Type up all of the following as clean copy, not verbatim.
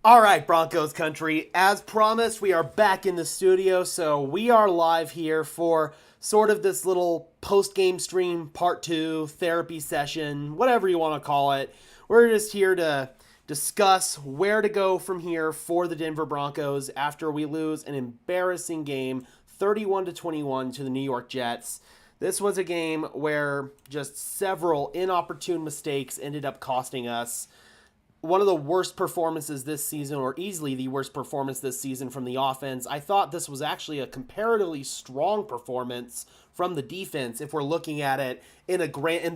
All right, Broncos country. As promised, we are back in the studio. So we are live here for sort of this little post-game stream, part two, therapy session, whatever you want to call it. We're just here to discuss where to go from here for the Denver Broncos after we lose an embarrassing game, 31-21 to the New York Jets. This was a game where just several inopportune mistakes ended up costing us one of the worst performances this season, or easily the worst performance this season from the offense. I thought this was actually a comparatively strong performance from the defense if we're looking at it in the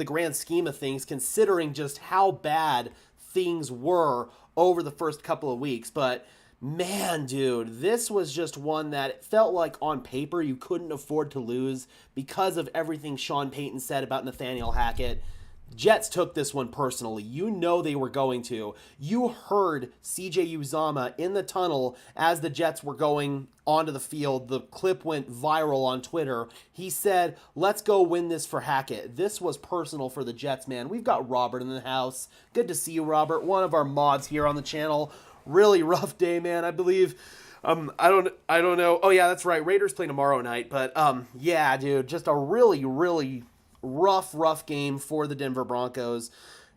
grand scheme of things, considering just how bad things were over the first couple of weeks. But man, dude, this was just one that it felt like on paper you couldn't afford to lose because of everything Sean Payton said about Nathaniel Hackett. Jets took this one personally. You know they were going to. You heard CJ Uzomah in the tunnel as the Jets were going onto the field. The clip went viral on Twitter. He said, "Let's go win this for Hackett." This was personal for the Jets, man. We've got Robert in the house. Good to see you, Robert. One of our mods here on the channel. Really rough day, man. I believe I don't know. Oh yeah, that's right. Raiders play tomorrow night, but yeah, dude, just a really rough game for the Denver Broncos.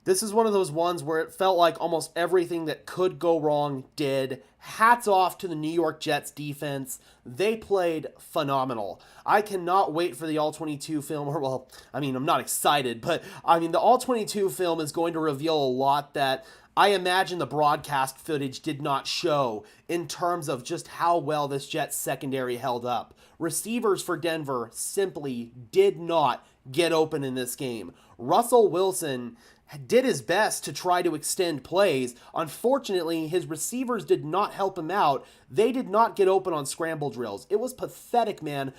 This is one of those ones where it felt like almost everything that could go wrong did. Hats off to the New York Jets defense. They played phenomenal. I cannot wait for the All-22 film. Well, I mean, I'm not excited, but I mean, the All-22 film is going to reveal a lot that I imagine the broadcast footage did not show in terms of just how well this Jets secondary held up. Receivers for Denver simply did not get open in this game. Russell Wilson did his best to try to extend plays. Unfortunately, his receivers did not help him out. They did not get open on scramble drills. It was pathetic, man.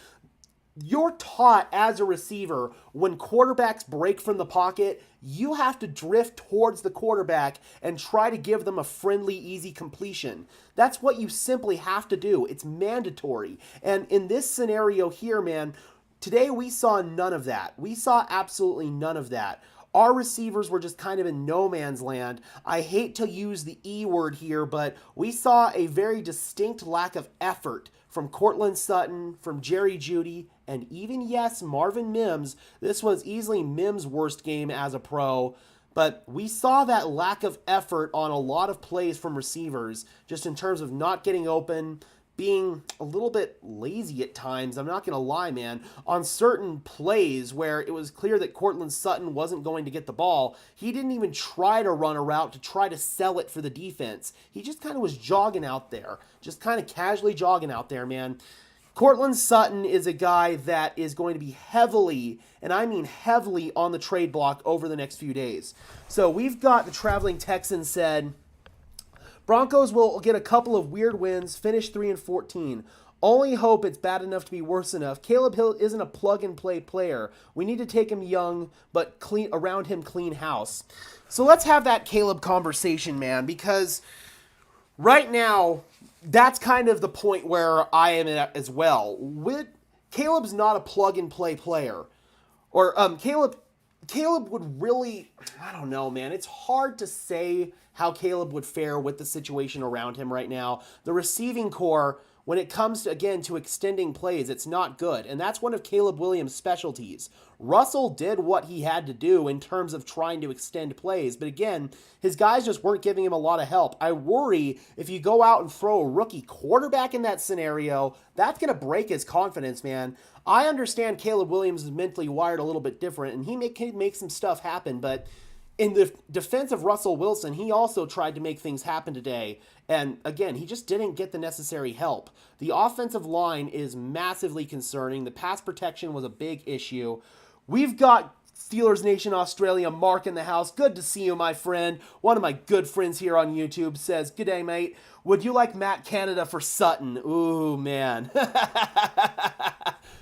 You're taught as a receiver, when quarterbacks break from the pocket, you have to drift towards the quarterback and try to give them a friendly, easy completion. That's what you simply have to do. It's mandatory. And in this scenario here, man, today we saw none of that. We saw absolutely none of that. Our receivers were just kind of in no man's land. I hate to use the E word here, but we saw a very distinct lack of effort from Courtland Sutton, from Jerry Jeudy, and even, yes, Marvin Mims. This was easily Mims' worst game as a pro. But we saw that lack of effort on a lot of plays from receivers, just in terms of not getting open, being a little bit lazy at times. I'm not going to lie, man. On certain plays where it was clear that Courtland Sutton wasn't going to get the ball, he didn't even try to run a route to try to sell it for the defense. He just kind of was jogging out there, just kind of casually jogging out there, man. Courtland Sutton is a guy that is going to be heavily, and I mean heavily, on the trade block over the next few days. So we've got the Traveling Texan said, Broncos will get a couple of weird wins, finish 3-14. Only hope it's bad enough to be worse enough. Caleb Hill isn't a plug-and-play player. We need to take him young, but clean around him, clean house. So let's have that Caleb conversation, man, because right now, that's kind of the point where I am at as well. Caleb's not a plug-and-play player. Or Caleb would really, I don't know, man. It's hard to say how Caleb would fare with the situation around him right now. The receiving core, when it comes to, again, to extending plays, it's not good. And that's one of Caleb Williams' specialties. Russell did what he had to do in terms of trying to extend plays. But again, his guys just weren't giving him a lot of help. I worry if you go out and throw a rookie quarterback in that scenario, that's going to break his confidence, man. I understand Caleb Williams is mentally wired a little bit different, and he can make some stuff happen, but in the defense of Russell Wilson, he also tried to make things happen today. And again, he just didn't get the necessary help. The offensive line is massively concerning. The pass protection was a big issue. We've got Steelers Nation Australia, Mark in the house. Good to see you, my friend. One of my good friends here on YouTube says, "G'day, mate. Would you like Matt Canada for Sutton?" Ooh, man.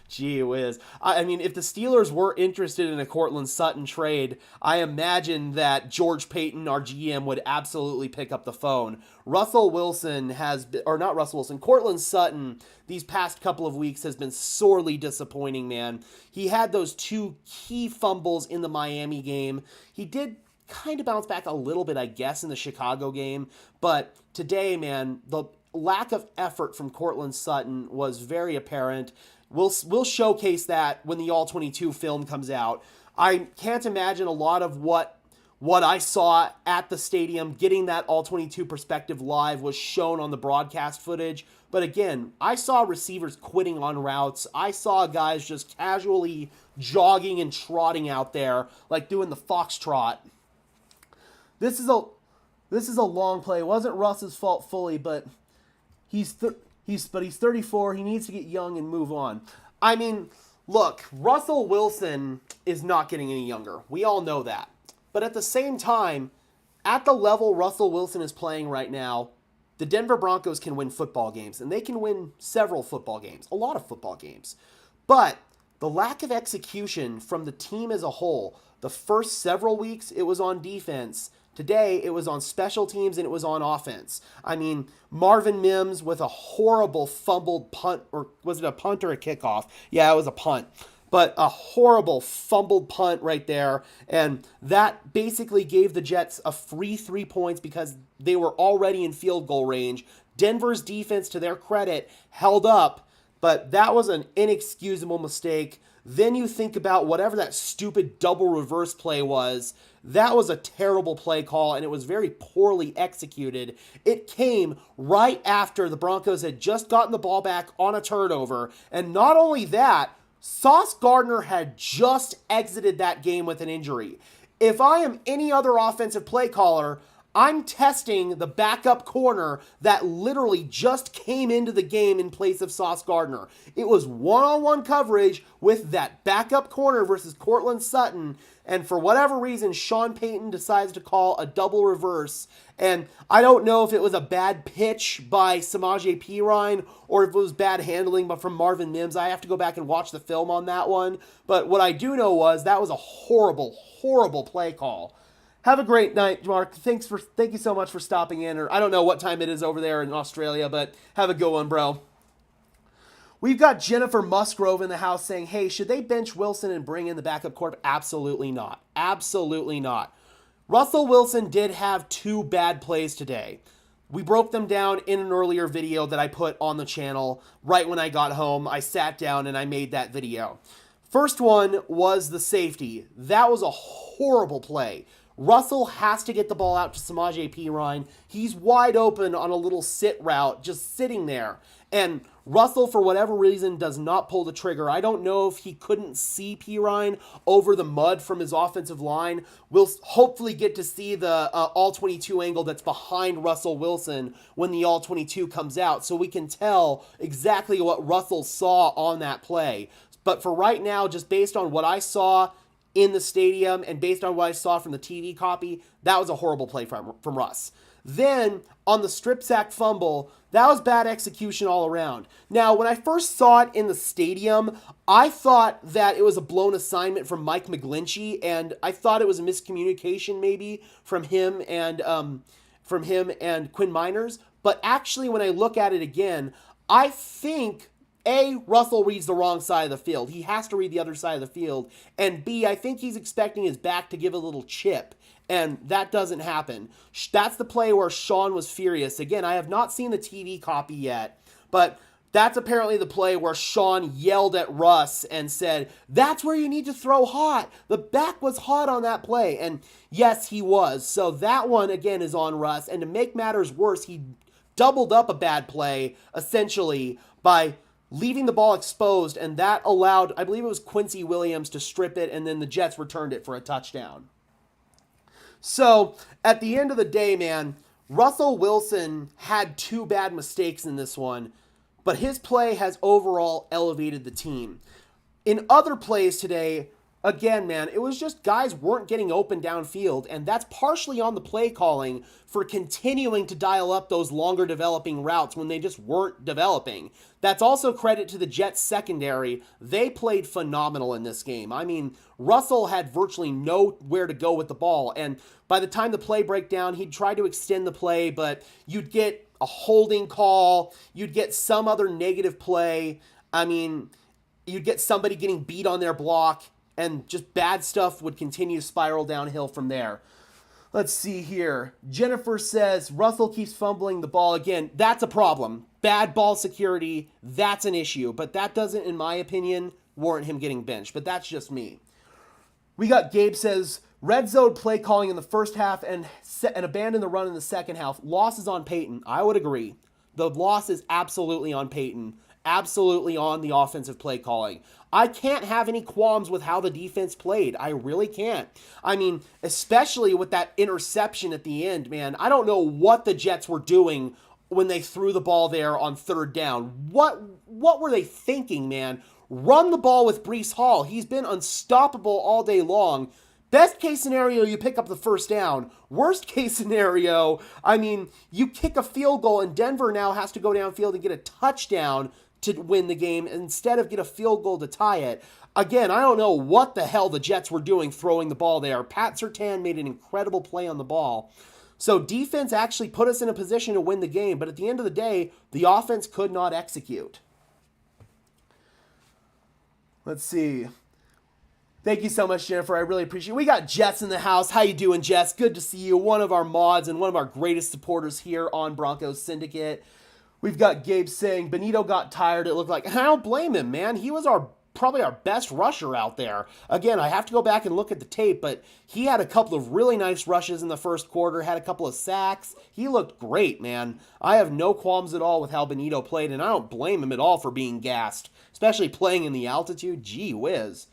Gee whiz. I mean, if the Steelers were interested in a Courtland Sutton trade, I imagine that George Payton, our GM, would absolutely pick up the phone. Russell Wilson has been, or not Russell Wilson, Courtland Sutton, these past couple of weeks has been sorely disappointing, man. He had those two key fumbles in the Miami game. He did kind of bounced back a little bit, I guess, in the Chicago game. But today, man, the lack of effort from Courtland Sutton was very apparent. We'll showcase that when the All-22 film comes out. I can't imagine a lot of what I saw at the stadium, getting that All-22 perspective live, was shown on the broadcast footage. But again, I saw receivers quitting on routes. I saw guys just casually jogging and trotting out there, like doing the foxtrot. This is a long play. It wasn't Russ's fault fully, but he's 34. He needs to get young and move on. I mean, look, Russell Wilson is not getting any younger. We all know that. But at the same time, at the level Russell Wilson is playing right now, the Denver Broncos can win football games, and they can win several football games, a lot of football games. But the lack of execution from the team as a whole, the first several weeks it was on defense. Today it was on special teams and it was on offense. I mean, Marvin Mims with a horrible fumbled punt, or was it a punt or a kickoff? Yeah, it was a punt. But a horrible fumbled punt right there. And that basically gave the Jets a free 3 points because they were already in field goal range. Denver's defense, to their credit, held up, but that was an inexcusable mistake. Then you think about whatever that stupid double reverse play was. That was a terrible play call, and it was very poorly executed. It came right after the Broncos had just gotten the ball back on a turnover. And not only that, Sauce Gardner had just exited that game with an injury. If I am any other offensive play caller, I'm testing the backup corner that literally just came into the game in place of Sauce Gardner. It was one-on-one coverage with that backup corner versus Courtland Sutton, and for whatever reason, Sean Payton decides to call a double reverse. And I don't know if it was a bad pitch by Samaje Perine or if it was bad handling but from Marvin Mims. I have to go back and watch the film on that one. But what I do know was that was a horrible, horrible play call. Have a great night, Mark. Thank you so much for stopping in. Or I don't know what time it is over there in Australia, but have a good one, bro. We've got Jennifer Musgrove in the house saying, hey, should they bench Wilson and bring in the backup quarterback? Absolutely not. Absolutely not. Russell Wilson did have 2 bad plays today. We broke them down in an earlier video that I put on the channel right when I got home. I sat down and I made that video. First one was the safety. That was a horrible play. Russell has to get the ball out to Samaje Perine. He's wide open on a little sit route, just sitting there. And Russell, for whatever reason, does not pull the trigger. I don't know if he couldn't see Perine over the mud from his offensive line. We'll hopefully get to see the All-22 angle that's behind Russell Wilson when the All-22 comes out, so we can tell exactly what Russell saw on that play. But for right now, just based on what I saw in the stadium and based on what I saw from the TV copy, that was a horrible play from Russ. Then, on the strip sack fumble, that was bad execution all around. Now, when I first saw it in the stadium, I thought that it was a blown assignment from Mike McGlinchey, and I thought it was a miscommunication maybe from him and Quinn Miners. But actually, when I look at it again, I think Russell reads the wrong side of the field. He has to read the other side of the field. And B, I think he's expecting his back to give a little chip. And that doesn't happen. That's the play where Sean was furious. Again, I have not seen the TV copy yet. But that's apparently the play where Sean yelled at Russ and said, that's where you need to throw hot. The back was hot on that play. And yes, he was. So that one, again, is on Russ. And to make matters worse, he doubled up a bad play, essentially, by leaving the ball exposed, and that allowed, I believe it was Quincy Williams, to strip it, and then the Jets returned it for a touchdown. So, at the end of the day, man, Russell Wilson had 2 bad mistakes in this one, but his play has overall elevated the team. In other plays today, again, man, it was just guys weren't getting open downfield, and that's partially on the play calling for continuing to dial up those longer developing routes when they just weren't developing. That's also credit to the Jets secondary. They played phenomenal in this game. I mean, Russell had virtually nowhere to go with the ball, and by the time the play breakdown, he'd try to extend the play, but you'd get a holding call, you'd get some other negative play. I mean, you'd get somebody getting beat on their block, and just bad stuff would continue to spiral downhill from there. Let's see here. Jennifer says Russell keeps fumbling the ball again. That's a problem. Bad ball security, that's an issue. But that doesn't, in my opinion, warrant him getting benched. But that's just me. We got Gabe says red zone play calling in the first half and abandon the run in the second half. Loss is on Peyton. I would agree. The loss is absolutely on Peyton. Absolutely on the offensive play calling. I can't have any qualms with how the defense played. I really can't. I mean, especially with that interception at the end, man. I don't know what the Jets were doing when they threw the ball there on third down. What were they thinking, man? Run the ball with Breece Hall. He's been unstoppable all day long. Best case scenario, you pick up the first down. Worst case scenario, I mean, you kick a field goal and Denver now has to go downfield and get a touchdown to win the game instead of get a field goal to tie it. Again, I don't know what the hell the Jets were doing throwing the ball there. Pat Surtain made an incredible play on the ball. So defense actually put us in a position to win the game, but at the end of the day, the offense could not execute. Let's see. Thank you so much, Jennifer. I really appreciate it. We got Jess in the house. How you doing, Jess? Good to see you. One of our mods and one of our greatest supporters here on Broncos Syndicate. We've got Gabe saying Benito got tired. It looked like, and I don't blame him, man. He was probably our best rusher out there. Again, I have to go back and look at the tape, but he had a couple of really nice rushes in the first quarter, had a couple of sacks. He looked great, man. I have no qualms at all with how Benito played, and I don't blame him at all for being gassed, especially playing in the altitude. Gee whiz.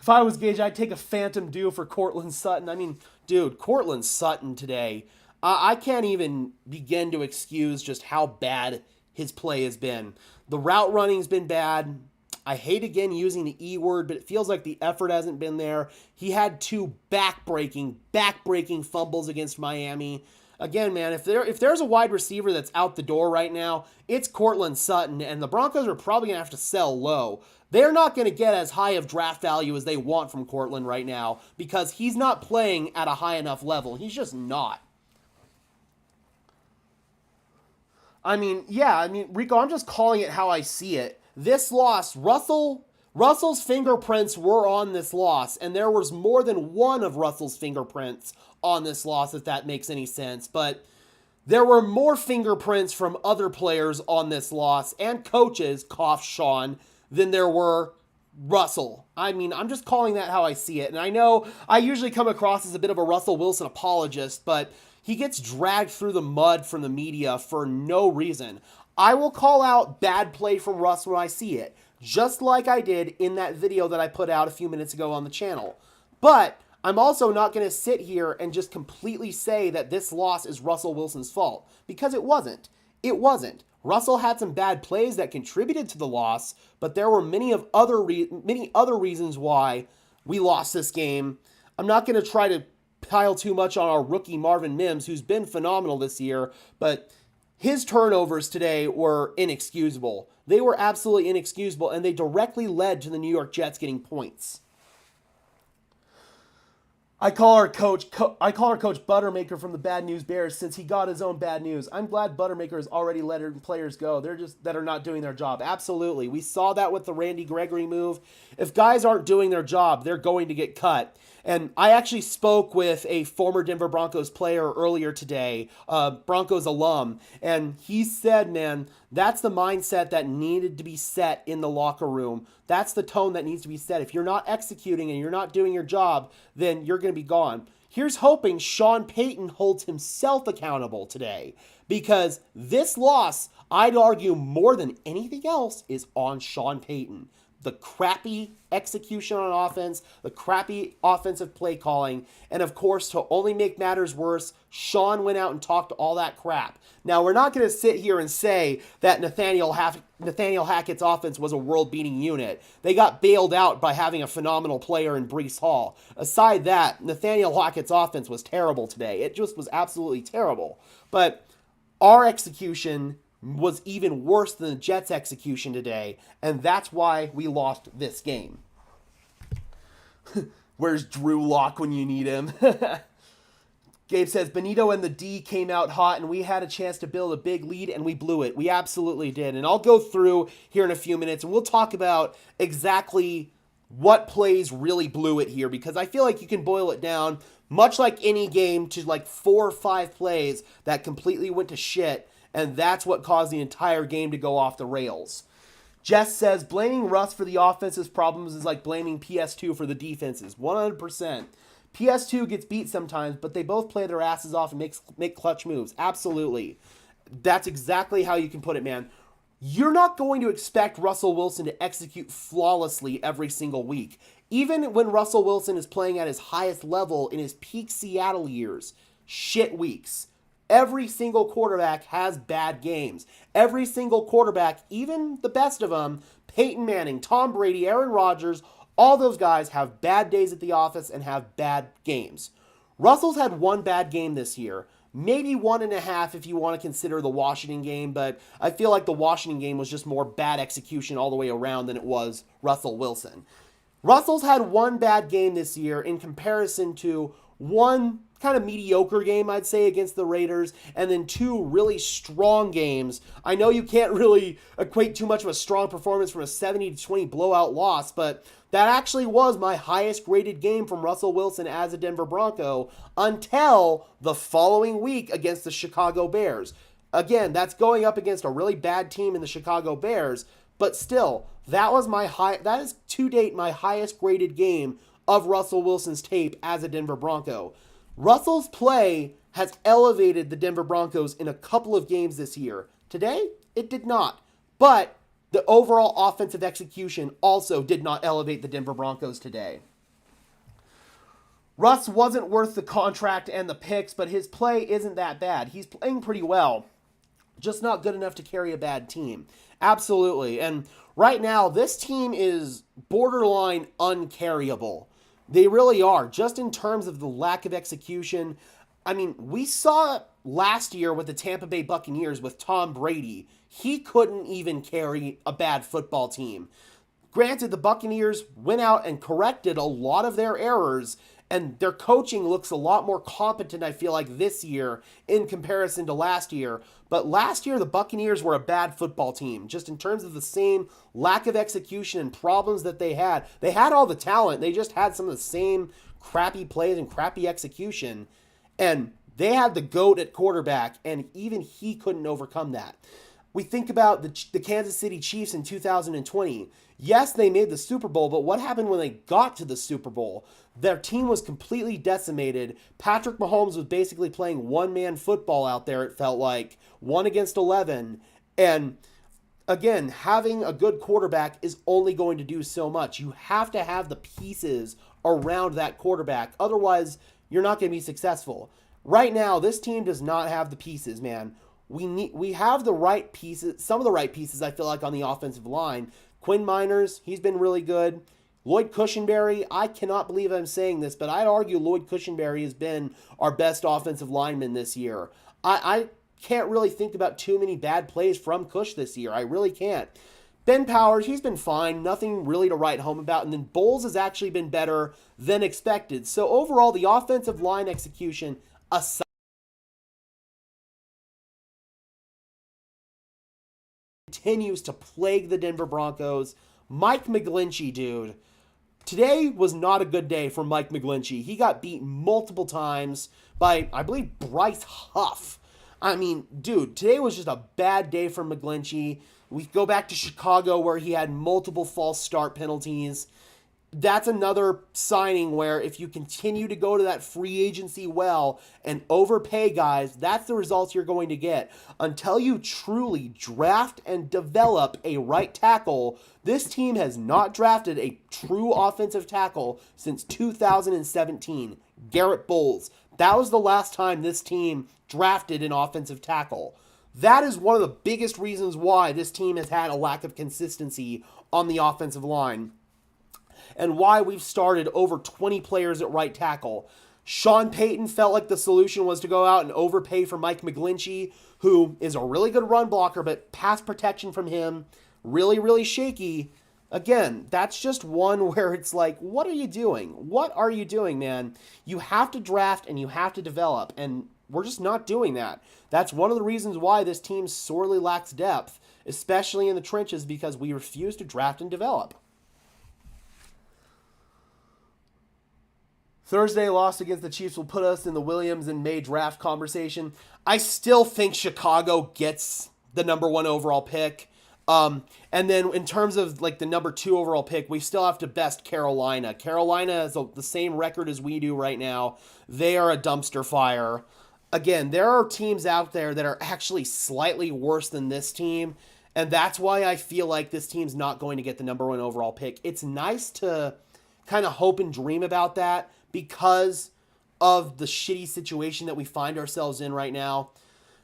If I was Gage, I'd take a phantom due for Cortland Sutton. I mean, dude, Cortland Sutton today, I can't even begin to excuse just how bad his play has been. The route running's been bad. I hate, again, using the E word, but it feels like the effort hasn't been there. He had two back-breaking fumbles against Miami. Again, man, if there's a wide receiver that's out the door right now, it's Cortland Sutton, and the Broncos are probably going to have to sell low. They're not going to get as high of draft value as they want from Cortland right now because he's not playing at a high enough level. He's just not. I mean, Rico, I'm just calling it how I see it. This loss, Russell's fingerprints were on this loss, and there was more than one of Russell's fingerprints on this loss, if that makes any sense. But there were more fingerprints from other players on this loss, and coaches, cough Sean, than there were Russell. I mean, I'm just calling that how I see it. And I know I usually come across as a bit of a Russell Wilson apologist, but he gets dragged through the mud from the media for no reason. I will call out bad play from Russ when I see it, just like I did in that video that I put out a few minutes ago on the channel. But I'm also not going to sit here and just completely say that this loss is Russell Wilson's fault, because it wasn't. It wasn't. Russell had some bad plays that contributed to the loss, but there were many other reasons why we lost this game. I'm not going to try to pile too much on our rookie Marvin Mims, who's been phenomenal this year, but his turnovers today were inexcusable. They were absolutely inexcusable, and they directly led to the New York Jets getting points. I call our coach Buttermaker from the Bad News Bears since he got his own bad news. I'm glad Buttermaker has already let players go. They're just that are not doing their job. Absolutely. We saw that with the Randy Gregory move. If guys aren't doing their job, they're going to get cut. And I actually spoke with a former Denver Broncos player earlier today, Broncos alum, and he said, man, that's the mindset that needed to be set in the locker room. That's the tone that needs to be set. If you're not executing and you're not doing your job, then you're going to be gone. Here's hoping Sean Payton holds himself accountable today, because this loss, I'd argue more than anything else, is on Sean Payton. The crappy execution on offense, the crappy offensive play calling, and of course, to only make matters worse, Sean went out and talked all that crap. Now, we're not going to sit here and say that Nathaniel Hackett's offense was a world-beating unit. They got bailed out by having a phenomenal player in Breece Hall. Aside that, Nathaniel Hackett's offense was terrible today. It just was absolutely terrible. But our execution was even worse than the Jets' execution today, and that's why we lost this game. Where's Drew Lock when you need him? Gabe says, Benito and the D came out hot, and we had a chance to build a big lead, and we blew it. We absolutely did. And I'll go through here in a few minutes, and we'll talk about exactly what plays really blew it here, because I feel like you can boil it down much like any game, to like 4 or 5 plays that completely went to shit, and that's what caused the entire game to go off the rails. Jess says, blaming Russ for the offense's problems is like blaming PS2 for the defenses. 100%. PS2 gets beat sometimes, but they both play their asses off and make clutch moves. Absolutely. That's exactly how you can put it, man. You're not going to expect Russell Wilson to execute flawlessly every single week. Even when Russell Wilson is playing at his highest level in his peak Seattle years, shit weeks. Every single quarterback has bad games. Every single quarterback, even the best of them, Peyton Manning, Tom Brady, Aaron Rodgers, all those guys have bad days at the office and have bad games. Russell's had one bad game this year. Maybe 1.5 if you want to consider the Washington game, but I feel like the Washington game was just more bad execution all the way around than it was Russell Wilson. Russell's had one bad game this year in comparison to one kind of mediocre game, I'd say, against the Raiders, and then 2 really strong games. I know you can't really equate too much of a strong performance from a 70-20 blowout loss, but that actually was my highest graded game from Russell Wilson as a Denver Bronco until the following week against the Chicago Bears. Again, that's going up against a really bad team in the Chicago Bears, but still, that is to date my highest graded game of Russell Wilson's tape as a Denver Bronco. Russell's play has elevated the Denver Broncos in a couple of games this year. Today, it did not. But the overall offensive execution also did not elevate the Denver Broncos today. Russ wasn't worth the contract and the picks, but his play isn't that bad. He's playing pretty well, just not good enough to carry a bad team. Absolutely. And right now, this team is borderline uncarryable. They really are, just in terms of the lack of execution. I mean, we saw it last year with the Tampa Bay Buccaneers with Tom Brady. He couldn't even carry a bad football team. Granted, the Buccaneers went out and corrected a lot of their errors, and their coaching looks a lot more competent, I feel like, this year in comparison to last year. But last year, the Buccaneers were a bad football team, just in terms of the same lack of execution and problems that they had. They had all the talent. They just had some of the same crappy plays and crappy execution. And they had the GOAT at quarterback, and even he couldn't overcome that. We think about the Kansas City Chiefs in 2020. Yes, they made the Super Bowl, but what happened when they got to the Super Bowl? Their team was completely decimated. Patrick Mahomes was basically playing one-man football out there, it felt like, 1 against 11. And again, having a good quarterback is only going to do so much. You have to have the pieces around that quarterback. Otherwise, you're not going to be successful. Right now, this team does not have the pieces, man. We have the right pieces, some of the right pieces, I feel like, on the offensive line. Quinn Miners, he's been really good. Lloyd Cushenberry, I cannot believe I'm saying this, but I'd argue Lloyd Cushenberry has been our best offensive lineman this year. I can't really think about too many bad plays from Cush this year. I really can't. Ben Powers, he's been fine. Nothing really to write home about. And then Bowles has actually been better than expected. So overall, the offensive line execution aside, continues to plague the Denver Broncos. Mike McGlinchey, dude. Today was not a good day for Mike McGlinchey. He got beat multiple times by, I believe, Bryce Huff. I mean, dude, today was just a bad day for McGlinchey. We go back to Chicago where he had multiple false start penalties. That's another signing where if you continue to go to that free agency well and overpay guys, that's the results you're going to get. Until you truly draft and develop a right tackle, this team has not drafted a true offensive tackle since 2017. Garrett Bowles. That was the last time this team drafted an offensive tackle. That is one of the biggest reasons why this team has had a lack of consistency on the offensive line, and why we've started over 20 players at right tackle. Sean Payton felt like the solution was to go out and overpay for Mike McGlinchey, who is a really good run blocker, but pass protection from him, really, really shaky. Again, that's just one where it's like, what are you doing? What are you doing, man? You have to draft and you have to develop, and we're just not doing that. That's one of the reasons why this team sorely lacks depth, especially in the trenches, because we refuse to draft and develop. Thursday loss against the Chiefs will put us in the Williams and May draft conversation. I still think Chicago gets the number 1 overall pick. And then in terms of like the number 2 overall pick, we still have to best Carolina. Carolina has the same record as we do right now. They are a dumpster fire. Again, there are teams out there that are actually slightly worse than this team. And that's why I feel like this team's not going to get the number 1 overall pick. It's nice to kind of hope and dream about that because of the shitty situation that we find ourselves in right now.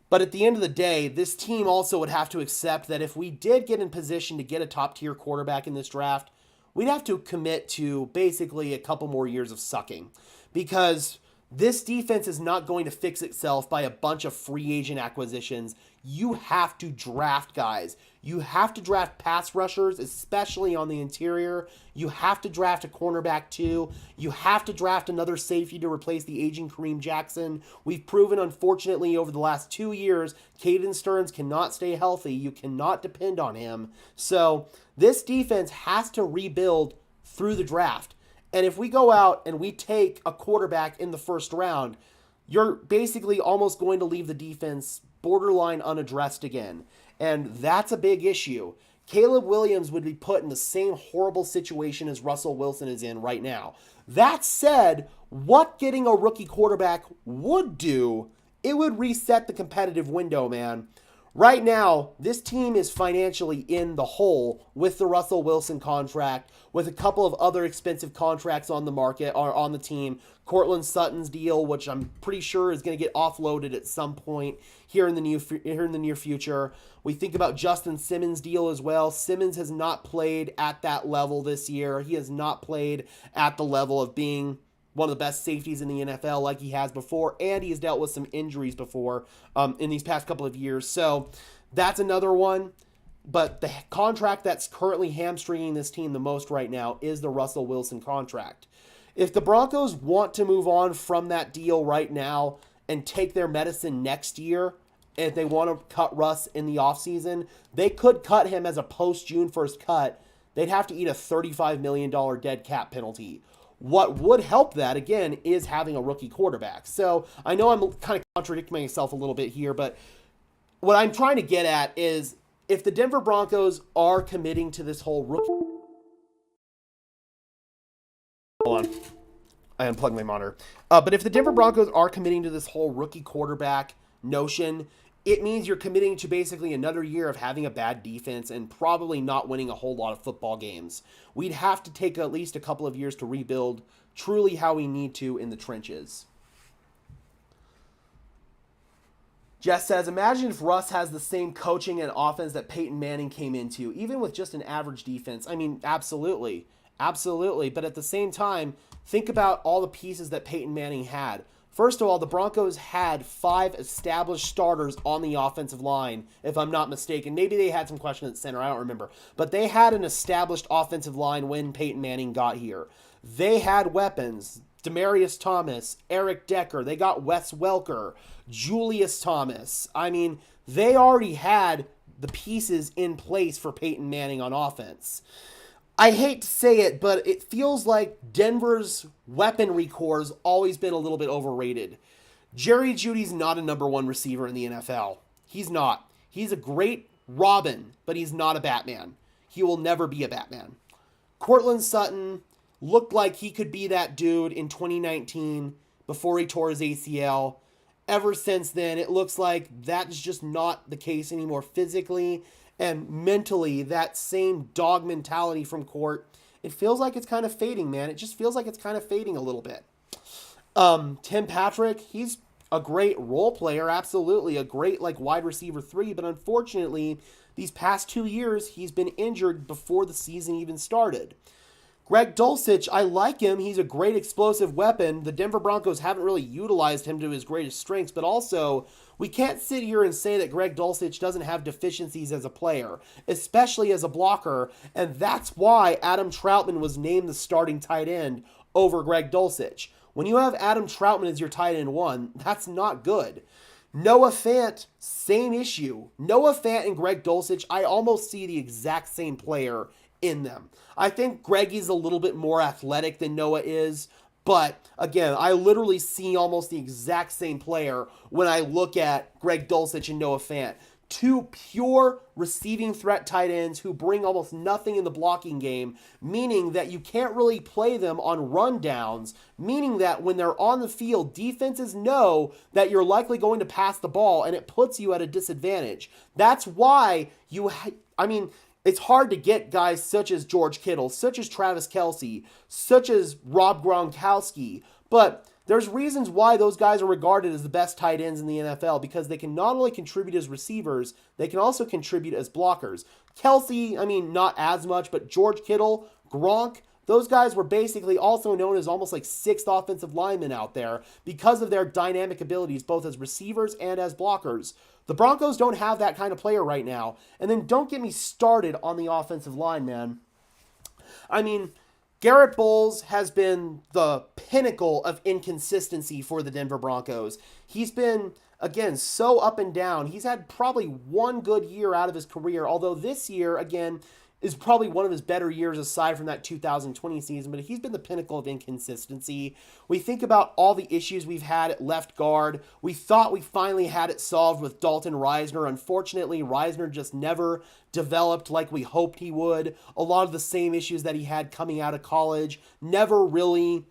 But at the end of the day, this team also would have to accept that if we did get in position to get a top-tier quarterback in this draft, we'd have to commit to basically a couple more years of sucking. Because this defense is not going to fix itself by a bunch of free agent acquisitions. You have to draft guys. You have to draft pass rushers, especially on the interior. You have to draft a cornerback too. You have to draft another safety to replace the aging Kareem Jackson. We've proven, unfortunately, over the last 2 years, Caden Stearns cannot stay healthy. You cannot depend on him. So this defense has to rebuild through the draft. And if we go out and we take a quarterback in the first round, you're basically almost going to leave the defense borderline unaddressed again. And that's a big issue. Caleb Williams would be put in the same horrible situation as Russell Wilson is in right now. That said, what getting a rookie quarterback would do, it would reset the competitive window, man. Right now, this team is financially in the hole with the Russell Wilson contract, with a couple of other expensive contracts on the market or on the team. Cortland Sutton's deal, which I'm pretty sure is going to get offloaded at some point here in the near future. We think about Justin Simmons' deal as well. Simmons has not played at that level this year. He has not played at the level of being one of the best safeties in the NFL like he has before, and he has dealt with some injuries before in these past couple of years. So that's another one. But the contract that's currently hamstringing this team the most right now is the Russell Wilson contract. If the Broncos want to move on from that deal right now and take their medicine next year, if they want to cut Russ in the offseason, they could cut him as a post-June 1st cut. They'd have to eat a $35 million dead cap penalty. What would help that, again, is having a rookie quarterback. So I know I'm kind of contradicting myself a little bit here, but what I'm trying to get at is if the Denver Broncos are committing to this whole rookie... Hold on. I unplugged my monitor. But if the Denver Broncos are committing to this whole rookie quarterback notion, it means you're committing to basically another year of having a bad defense and probably not winning a whole lot of football games. We'd have to take at least a couple of years to rebuild truly how we need to in the trenches. Jess says, imagine if Russ has the same coaching and offense that Peyton Manning came into, even with just an average defense. I mean, absolutely. Absolutely. But at the same time, think about all the pieces that Peyton Manning had. First of all, the Broncos had 5 established starters on the offensive line, if I'm not mistaken. Maybe they had some questions at center, I don't remember. But they had an established offensive line when Peyton Manning got here. They had weapons. Demaryius Thomas, Eric Decker, they got Wes Welker, Julius Thomas. I mean, they already had the pieces in place for Peyton Manning on offense. I hate to say it, but it feels like Denver's weaponry core has always been a little bit overrated. Jerry Jeudy's not a number 1 receiver in the NFL. He's not. He's a great Robin, but he's not a Batman. He will never be a Batman. Cortland Sutton looked like he could be that dude in 2019 before he tore his ACL. Ever since then, it looks like that's just not the case anymore physically. And mentally, that same dog mentality from Court, it feels like it's kind of fading, man. It just feels like it's kind of fading a little bit. Tim Patrick, he's a great role player, absolutely. A great wide receiver 3, but unfortunately, these past 2 years, he's been injured before the season even started. Greg Dulcich, I like him. He's a great explosive weapon. The Denver Broncos haven't really utilized him to his greatest strengths, but also we can't sit here and say that Greg Dulcich doesn't have deficiencies as a player, especially as a blocker, and that's why Adam Troutman was named the starting tight end over Greg Dulcich. When you have Adam Troutman as your tight end 1, that's not good. Noah Fant, same issue. Noah Fant and Greg Dulcich, I almost see the exact same player in them. I think Greggy's a little bit more athletic than Noah is, But again, I literally see almost the exact same player when I look at Greg Dulcich and Noah Fant. Two pure receiving threat tight ends who bring almost nothing in the blocking game, meaning that you can't really play them on rundowns, meaning that when they're on the field, defenses know that you're likely going to pass the ball and it puts you at a disadvantage. That's why it's hard to get guys such as George Kittle, such as Travis Kelce, such as Rob Gronkowski, but there's reasons why those guys are regarded as the best tight ends in the NFL because they can not only contribute as receivers, they can also contribute as blockers. Kelce, not as much, but George Kittle, Gronk, those guys were basically also known as almost like sixth offensive linemen out there because of their dynamic abilities, both as receivers and as blockers. The Broncos don't have that kind of player right now. And then don't get me started on the offensive line, man. Garrett Bowles has been the pinnacle of inconsistency for the Denver Broncos. He's been, again, so up and down. He's had probably one good year out of his career, although this year, again, is probably one of his better years aside from that 2020 season, but he's been the pinnacle of inconsistency. We think about all the issues we've had at left guard. We thought we finally had it solved with Dalton Risner. Unfortunately, Risner just never developed like we hoped he would. A lot of the same issues that he had coming out of college never really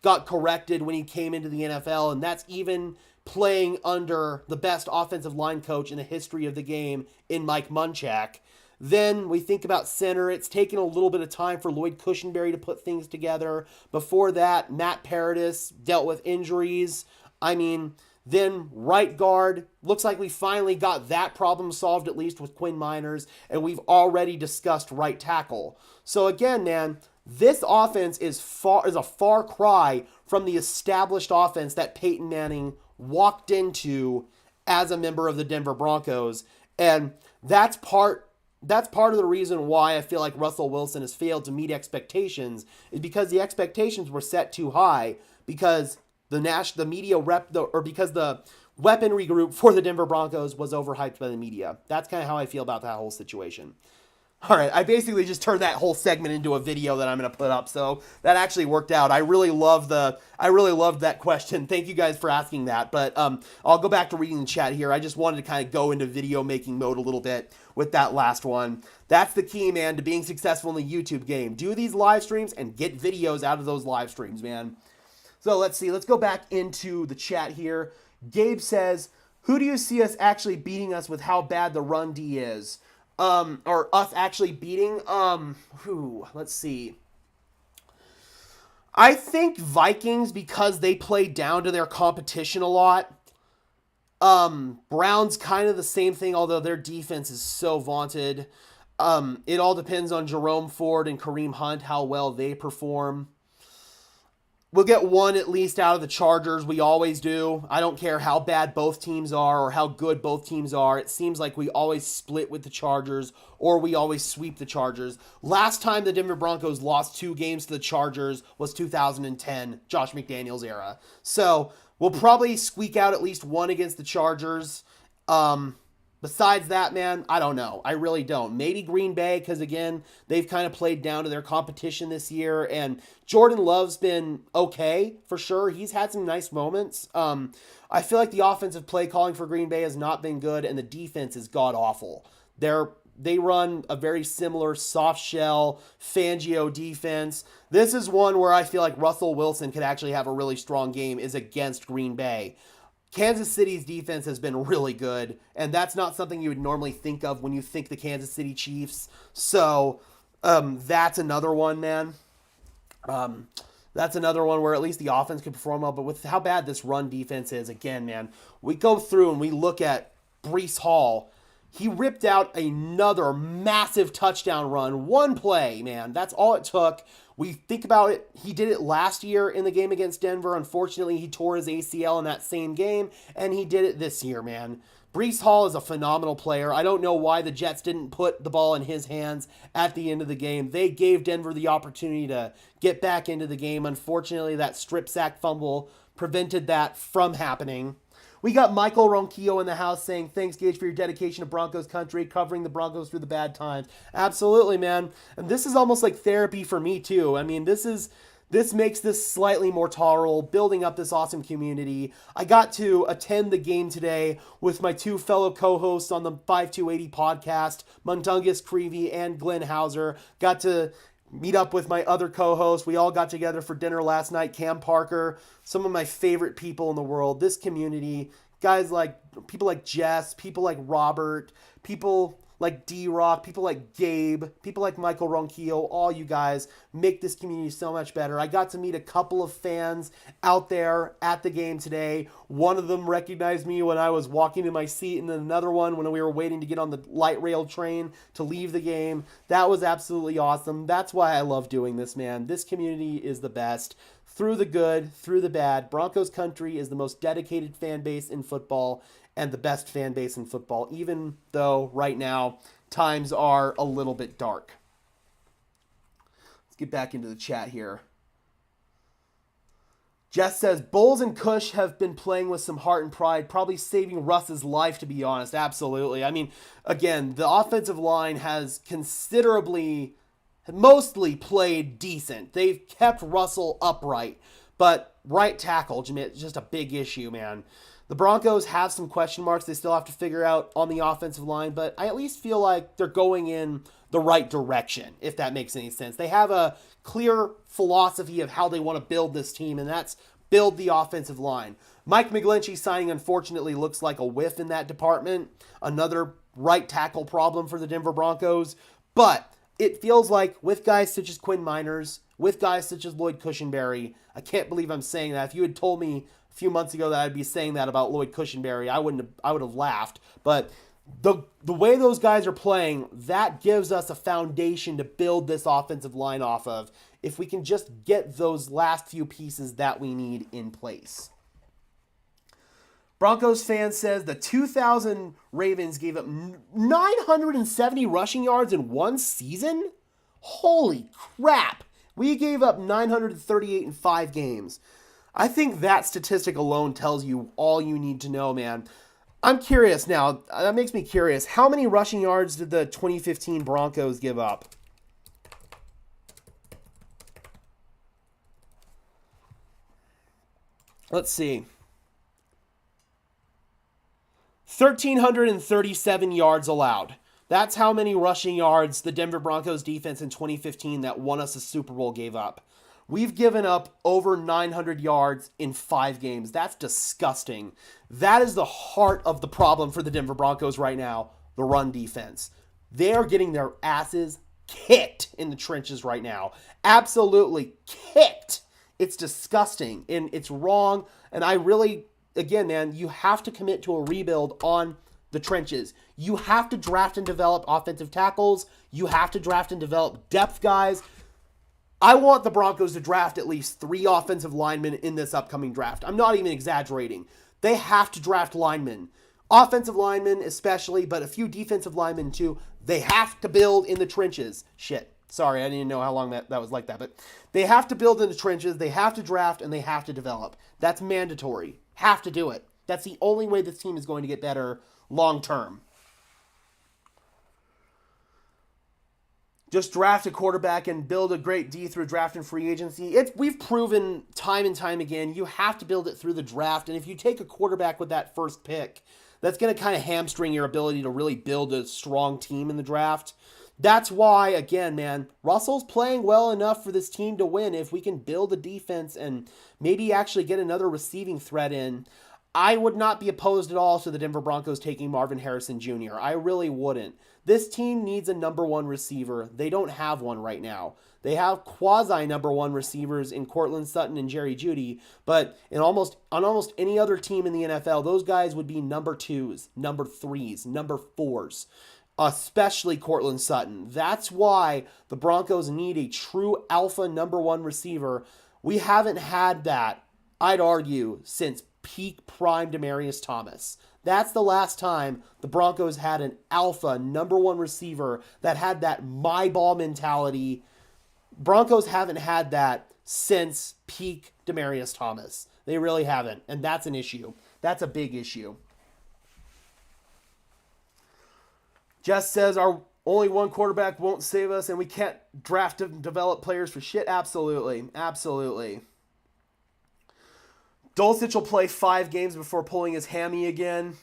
got corrected when he came into the NFL, and that's even playing under the best offensive line coach in the history of the game in Mike Munchak. Then we think about center. It's taken a little bit of time for Lloyd Cushenberry to put things together. Before that, Matt Paradis dealt with injuries. Then right guard. Looks like we finally got that problem solved, at least with Quinn Miners. And we've already discussed right tackle. So again, man, this offense is a far cry from the established offense that Peyton Manning walked into as a member of the Denver Broncos. And that's part of the reason why I feel like Russell Wilson has failed to meet expectations is because the expectations were set too high because because the weaponry group for the Denver Broncos was overhyped by the media. That's kind of how I feel about that whole situation. All right, I basically just turned that whole segment into a video that I'm going to put up, so that actually worked out. I really loved that question. Thank you guys for asking that, but I'll go back to reading the chat here. I just wanted to kind of go into video making mode a little bit with that last one. That's the key, man, to being successful in the YouTube game. Do these live streams and get videos out of those live streams, man. So let's see. Let's go back into the chat here. Gabe says, who do you see us actually beating us with how bad the run D is? Or us actually beating, let's see. I think Vikings because they play down to their competition a lot. Browns kind of the same thing, although their defense is so vaunted. It all depends on Jerome Ford and Kareem Hunt, how well they perform. We'll get one at least out of the Chargers. We always do. I don't care how bad both teams are or how good both teams are. It seems like we always split with the Chargers or we always sweep the Chargers. Last time the Denver Broncos lost 2 games to the Chargers was 2010, Josh McDaniels era. So we'll probably squeak out at least one against the Chargers. Besides that, man, I don't know. I really don't. Maybe Green Bay, because, again, they've kind of played down to their competition this year. And Jordan Love's been okay, for sure. He's had some nice moments. I feel like the offensive play calling for Green Bay has not been good, and the defense is god-awful. They run a very similar soft shell Fangio defense. This is one where I feel like Russell Wilson could actually have a really strong game is against Green Bay. Kansas City's defense has been really good, and that's not something you would normally think of when you think the Kansas City Chiefs. So that's another one, man. That's another one where at least the offense can perform well, but with how bad this run defense is, again, man, we go through and we look at Breece Hall. He ripped out another massive touchdown run. One play, man. That's all it took. We think about it. He did it last year in the game against Denver. Unfortunately, he tore his ACL in that same game, and he did it this year, man. Breece Hall is a phenomenal player. I don't know why the Jets didn't put the ball in his hands at the end of the game. They gave Denver the opportunity to get back into the game. Unfortunately, that strip sack fumble prevented that from happening. We got Michael Ronquillo in the house saying, thanks, Gage, for your dedication to Broncos country, covering the Broncos through the bad times. Absolutely, man. And this is almost like therapy for me, too. I mean, this is This makes this slightly more tolerable, building up this awesome community. I got to attend the game today with my two fellow co-hosts on the 5280 podcast, Muntungus Creevy and Glenn Hauser. Got to meet up with my other co-hosts. We all got together for dinner last night. Cam Parker, some of my favorite people in the world. This community, guys like people like Jess, people like Robert, people like D-Rock, people like Gabe, people like Michael Ronquillo, all you guys make this community so much better. I got to meet a couple of fans out there at the game today. One of them recognized me when I was walking to my seat, and then another one when we were waiting to get on the light rail train to leave the game. That was absolutely awesome. That's why I love doing this, man. This community is the best. Through the good, through the bad, Broncos country is the most dedicated fan base in football and the best fan base in football, even though right now times are a little bit dark. Let's get back into the chat here. Jess says, Bowles and Cush have been playing with some heart and pride, probably saving Russ's life, to be honest. Absolutely. I mean, again, the offensive line has mostly played decent. They've kept Russell upright, but right tackle, just a big issue, man. The Broncos have some question marks they still have to figure out on the offensive line, but I at least feel like they're going in the right direction, if that makes any sense. They have a clear philosophy of how they want to build this team, and that's build the offensive line. Mike McGlinchey signing, unfortunately, looks like a whiff in that department. Another right tackle problem for the Denver Broncos, but it feels like with guys such as Quinn Miners, with guys such as Lloyd Cushenberry, I can't believe I'm saying that. If you had told me a few months ago that I'd be saying that about Lloyd Cushenberry, I would have laughed. But the way those guys are playing, that gives us a foundation to build this offensive line off of if we can just get those last few pieces that we need in place. Broncos fan says the 2000 Ravens gave up 970 rushing yards in one season? Holy crap. We gave up 938 in 5 games. I think that statistic alone tells you all you need to know, man. I'm curious now. That makes me curious. How many rushing yards did the 2015 Broncos give up? Let's see. 1,337 yards allowed. That's how many rushing yards the Denver Broncos defense in 2015 that won us a Super Bowl gave up. We've given up over 900 yards in 5 games. That's disgusting. That is the heart of the problem for the Denver Broncos right now, the run defense. They are getting their asses kicked in the trenches right now. Absolutely kicked. It's disgusting and it's wrong. And I really, again, man, you have to commit to a rebuild on the trenches. You have to draft and develop offensive tackles. You have to draft and develop depth guys. I want the Broncos to draft at least 3 offensive linemen in this upcoming draft. I'm not even exaggerating. They have to draft linemen. Offensive linemen especially, but a few defensive linemen too. They have to build in the trenches. Shit. Sorry, I didn't know how long that was like that. But they have to build in the trenches. They have to draft and they have to develop. That's mandatory. Have to do it. That's the only way this team is going to get better long term. Just draft a quarterback and build a great D through draft and free agency. We've proven time and time again, you have to build it through the draft. And if you take a quarterback with that first pick, that's going to kind of hamstring your ability to really build a strong team in the draft. That's why, again, man, Russell's playing well enough for this team to win. If we can build a defense and maybe actually get another receiving threat in, I would not be opposed at all to the Denver Broncos taking Marvin Harrison Jr. I really wouldn't. This team needs a number 1 receiver. They don't have one right now. They have quasi number 1 receivers in Cortland Sutton and Jerry Jeudy, but on almost any other team in the NFL, those guys would be number 2s, number 3s, number 4s, especially Cortland Sutton. That's why the Broncos need a true alpha number 1 receiver. We haven't had that, I'd argue, since peak prime Demaryius Thomas. That's the last time the Broncos had an alpha number 1 receiver that had that my ball mentality. Broncos haven't had that since peak Demaryius Thomas. They really haven't, and that's an issue. That's a big issue. Jess says, are Only one quarterback won't save us, and we can't draft and develop players for shit. Absolutely. Absolutely. Dulcich will play 5 games before pulling his hammy again.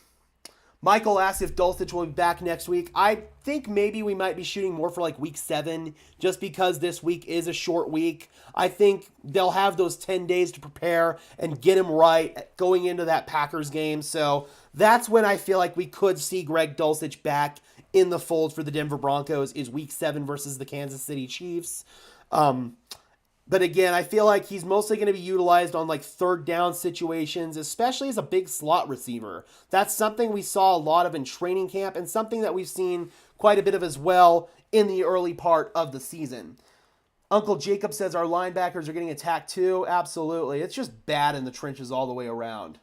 Michael asks if Dulcich will be back next week. I think maybe we might be shooting more for like week 7, just because this week is a short week. I think they'll have those 10 days to prepare and get him right going into that Packers game. So that's when I feel like we could see Greg Dulcich back in the fold for the Denver Broncos, is week 7 versus the Kansas City Chiefs. But again, I feel like he's mostly going to be utilized on like third down situations, especially as a big slot receiver. That's something we saw a lot of in training camp, and something that we've seen quite a bit of as well in the early part of the season. Uncle Jacob says our linebackers are getting attacked too. Absolutely. It's just bad in the trenches all the way around.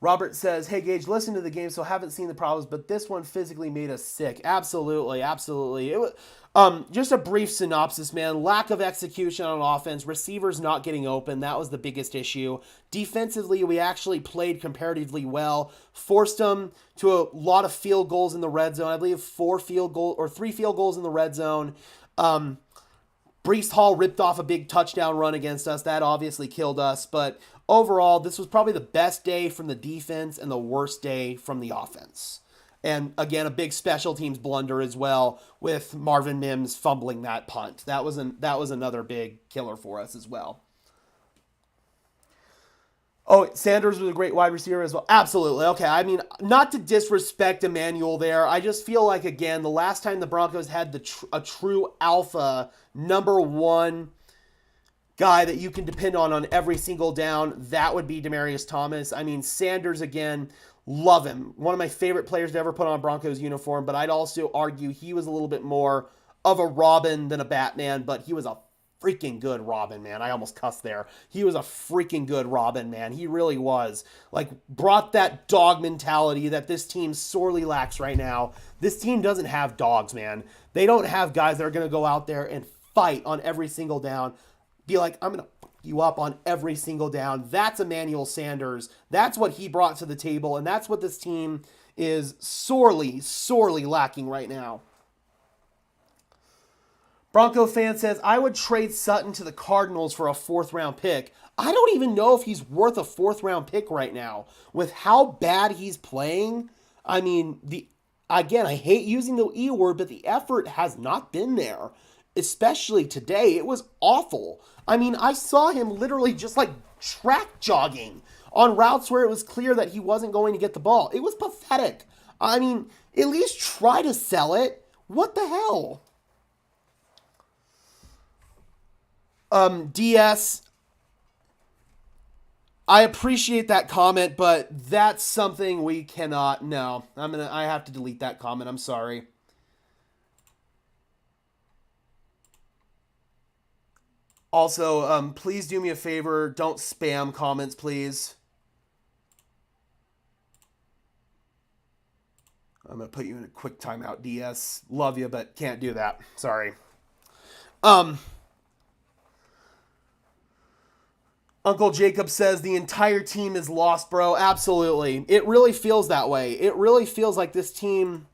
Robert says, hey, Gage, listen to the game, so haven't seen the problems, but this one physically made us sick. Absolutely, absolutely. It was, just a brief synopsis, man. Lack of execution on offense. Receivers not getting open. That was the biggest issue. Defensively, we actually played comparatively well. Forced them to a lot of field goals in the red zone. I believe 3 field goals in the red zone. Breece Hall ripped off a big touchdown run against us. That obviously killed us. But overall, this was probably the best day from the defense and the worst day from the offense. And again, a big special teams blunder as well, with Marvin Mims fumbling that punt. That was another big killer for us as well. Oh, Sanders was a great wide receiver as well. Absolutely. Okay, I mean, not to disrespect Emmanuel there. I just feel like, again, the last time the Broncos had a true alpha number 1 guy that you can depend on every single down, that would be Demaryius Thomas. I mean, Sanders, again, love him. One of my favorite players to ever put on a Broncos uniform, but I'd also argue he was a little bit more of a Robin than a Batman, but he was a freaking good Robin, man. I almost cussed there. He was a freaking good Robin, man. He really was. Like, brought that dog mentality that this team sorely lacks right now. This team doesn't have dogs, man. They don't have guys that are going to go out there and fight on every single down. Be like, I'm going to fuck you up on every single down. That's Emmanuel Sanders. That's what he brought to the table, and that's what this team is sorely, sorely lacking right now. Bronco fan says, I would trade Sutton to the Cardinals for a 4th-round pick. I don't even know if he's worth a 4th-round pick right now. With how bad he's playing, I mean, again, I hate using the E word, but the effort has not been there. Especially today, it was awful. I mean, I saw him literally just like track jogging on routes where it was clear that he wasn't going to get the ball. It was pathetic. I mean, at least try to sell it. What the hell? DS, I appreciate that comment, but that's something we cannot. No, I have to delete that comment. I'm sorry. Also, please do me a favor. Don't spam comments, please. I'm going to put you in a quick timeout, DS. Love you, but can't do that. Sorry. Uncle Jacob says the entire team is lost, bro. Absolutely. It really feels that way. It really feels like this team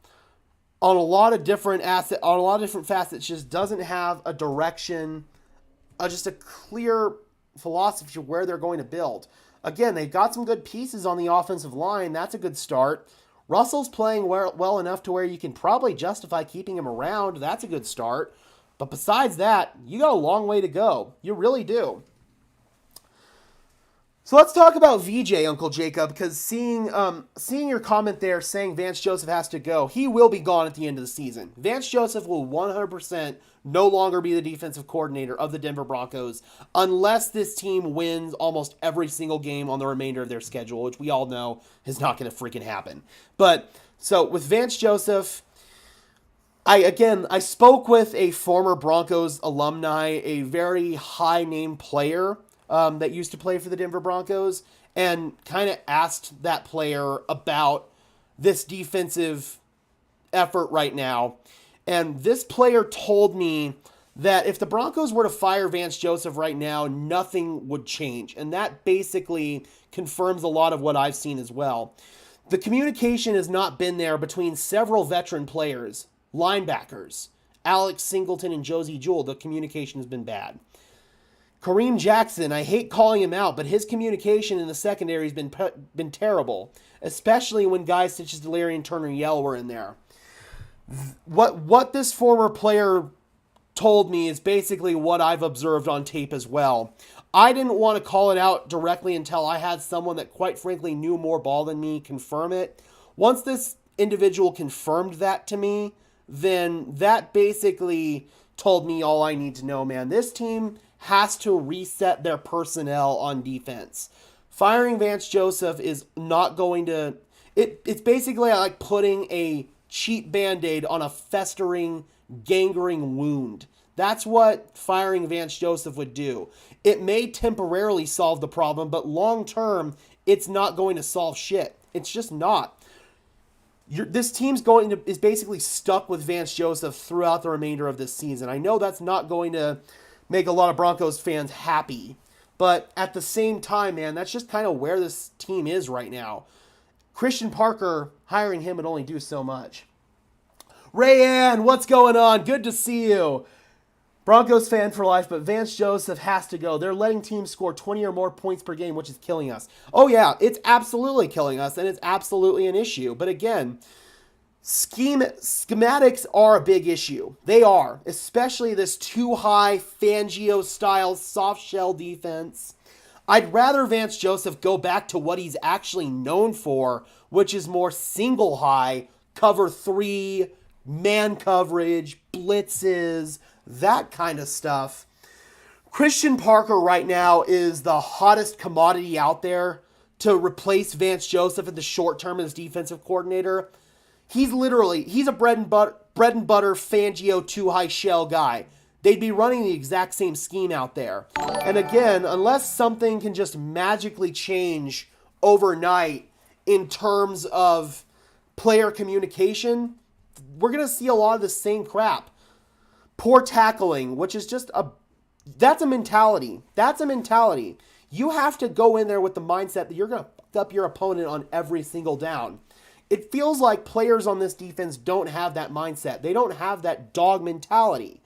on a lot of different facets just doesn't have a direction, just a clear philosophy of where they're going to build. Again, they've got some good pieces on the offensive line. That's a good start. Russell's playing well enough to where you can probably justify keeping him around. That's a good start. But besides that, you got a long way to go. You really do. So let's talk about VJ, Uncle Jacob, because seeing your comment there saying Vance Joseph has to go, he will be gone at the end of the season. Vance Joseph will 100% no longer be the defensive coordinator of the Denver Broncos unless this team wins almost every single game on the remainder of their schedule, which we all know is not going to freaking happen. But so with Vance Joseph, I spoke with a former Broncos alumni, a very high-name player that used to play for the Denver Broncos, and kind of asked that player about this defensive effort right now. And this player told me that if the Broncos were to fire Vance Joseph right now, nothing would change. And that basically confirms a lot of what I've seen as well. The communication has not been there between several veteran players, linebackers, Alex Singleton and Josie Jewell. The communication has been bad. Kareem Jackson, I hate calling him out, but his communication in the secondary has been terrible, especially when guys such as Delarian Turner-Yell were in there. What this former player told me is basically what I've observed on tape as well. I didn't want to call it out directly until I had someone that quite frankly knew more ball than me confirm it. Once this individual confirmed that to me, then that basically told me all I need to know, man. This team has to reset their personnel on defense. Firing Vance Joseph is not going to... It's basically like putting a cheap Band-Aid on a festering, gangrening wound. That's what firing Vance Joseph would do. It may temporarily solve the problem, but long term, it's not going to solve shit. It's just not. This team's is basically stuck with Vance Joseph throughout the remainder of this season. I know that's not going to make a lot of Broncos fans happy, but at the same time, man, that's just kind of where this team is right now. Christian Parker, hiring him would only do so much. Rayanne, what's going on? Good to see you. Broncos fan for life, but Vance Joseph has to go. They're letting teams score 20 or more points per game, which is killing us. Oh, yeah, it's absolutely killing us, and it's absolutely an issue. But again, schematics are a big issue. They are, especially this too-high Fangio-style soft-shell defense. I'd rather Vance Joseph go back to what he's actually known for, which is more single-high, cover 3, man coverage, blitzes, that kind of stuff. Christian Parker right now is the hottest commodity out there to replace Vance Joseph in the short term as defensive coordinator. He's a bread and butter Fangio too-high shell guy. They'd be running the exact same scheme out there. And again, unless something can just magically change overnight in terms of player communication, we're going to see a lot of the same crap. Poor tackling, which is just that's a mentality. That's a mentality. You have to go in there with the mindset that you're going to fuck up your opponent on every single down. It feels like players on this defense don't have that mindset. They don't have that dog mentality.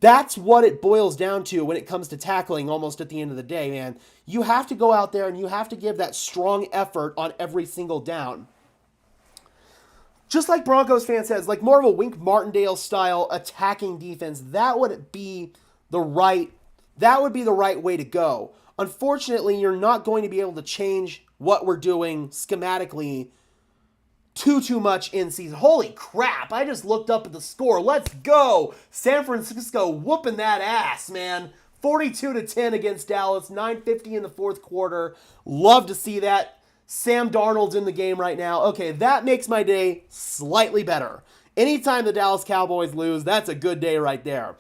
That's what it boils down to when it comes to tackling almost at the end of the day, man. You have to go out there and you have to give that strong effort on every single down. Just like Broncos fan says, like more of a Wink Martindale style attacking defense, that would be the right way to go. Unfortunately, you're not going to be able to change what we're doing schematically too much in season. Holy crap, I just looked up at the score. Let's go. San Francisco whooping that ass, man. 42-10 against Dallas, 9:50 in the fourth quarter. Love to see that. Sam Darnold's in the game right now. Okay, that makes my day slightly better. Anytime the Dallas Cowboys lose, that's a good day right there.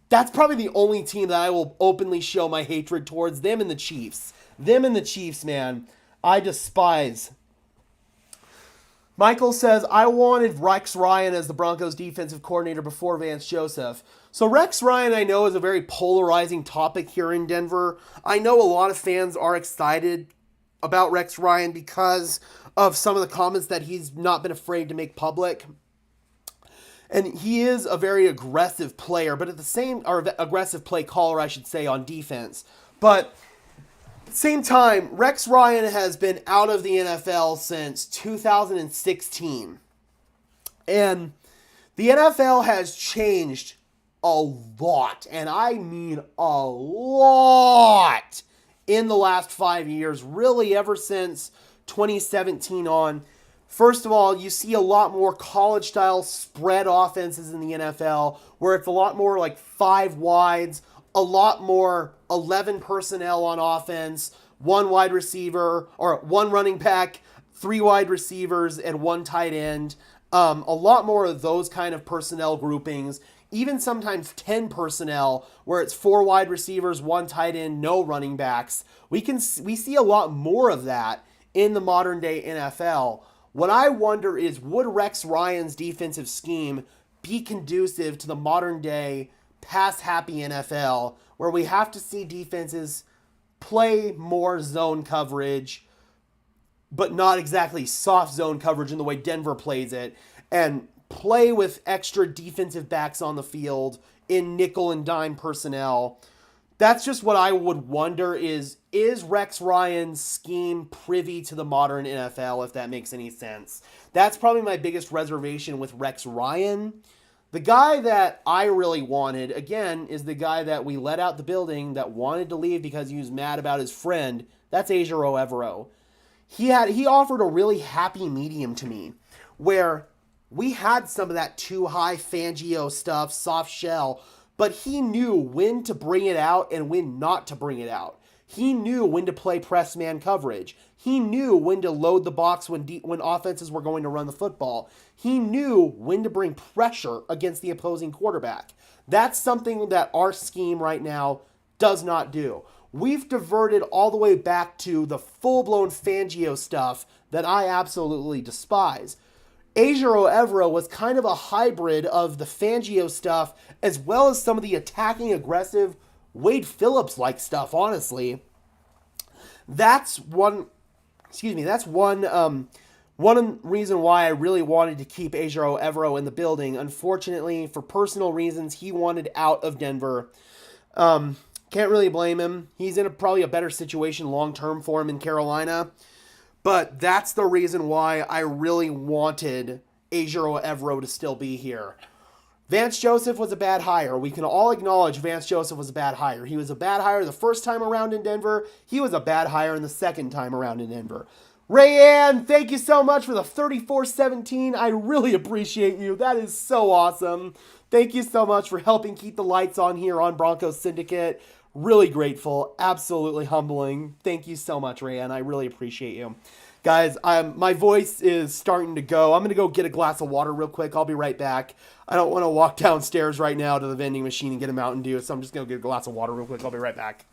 That's probably the only team that I will openly show my hatred towards, them and the Chiefs. Them and the Chiefs, man. I despise. Michael says, I wanted Rex Ryan as the Broncos defensive coordinator before Vance Joseph. So Rex Ryan, I know, is a very polarizing topic here in Denver. I know a lot of fans are excited about Rex Ryan because of some of the comments that he's not been afraid to make public. And he is a very aggressive player, but aggressive play caller, I should say, on defense. But at the same time, Rex Ryan has been out of the NFL since 2016. And the NFL has changed a lot, and I mean a lot, in the last 5 years, really ever since 2017 on. First of all, you see a lot more college-style spread offenses in the NFL, where it's a lot more like 5 wides, a lot more 11 personnel on offense, 1 wide receiver, or 1 running back, 3 wide receivers, and 1 tight end. A lot more of those kind of personnel groupings. Even sometimes 10 personnel, where it's 4 wide receivers, 1 tight end, no running backs. We see a lot more of that in the modern day NFL. What I wonder is, would Rex Ryan's defensive scheme be conducive to the modern day pass-happy NFL, where we have to see defenses play more zone coverage, but not exactly soft zone coverage in the way Denver plays it, and play with extra defensive backs on the field in nickel and dime personnel. That's just what I would wonder is Rex Ryan's scheme privy to the modern NFL, if that makes any sense. That's probably my biggest reservation with Rex Ryan. The guy that I really wanted, again, is the guy that we let out the building that wanted to leave because he was mad about his friend. That's Ejiro Evero. He offered a really happy medium to me where we had some of that too high Fangio stuff, soft shell, but he knew when to bring it out and when not to bring it out. He knew when to play press man coverage. He knew when to load the box when offenses were going to run the football. He knew when to bring pressure against the opposing quarterback. That's something that our scheme right now does not do. We've diverted all the way back to the full-blown Fangio stuff that I absolutely despise. Ejiro Evero was kind of a hybrid of the Fangio stuff as well as some of the attacking, aggressive, Wade Phillips-like stuff, honestly. That's one reason why I really wanted to keep Ejiro Evero in the building. Unfortunately, for personal reasons, he wanted out of Denver. Can't really blame him. He's in probably a better situation long-term for him in Carolina. But that's the reason why I really wanted Ejiro Evero to still be here. Vance Joseph was a bad hire. We can all acknowledge Vance Joseph was a bad hire. He was a bad hire the first time around in Denver. He was a bad hire in the second time around in Denver. Rayanne, thank you so much for the 3417. I really appreciate you. That is so awesome. Thank you so much for helping keep the lights on here on Broncos Syndicate. Really grateful. Absolutely humbling. Thank you so much, Rayanne. I really appreciate you. Guys, my voice is starting to go. I'm going to go get a glass of water real quick. I'll be right back. I don't want to walk downstairs right now to the vending machine and get a Mountain Dew, so I'm just going to get a glass of water real quick. I'll be right back.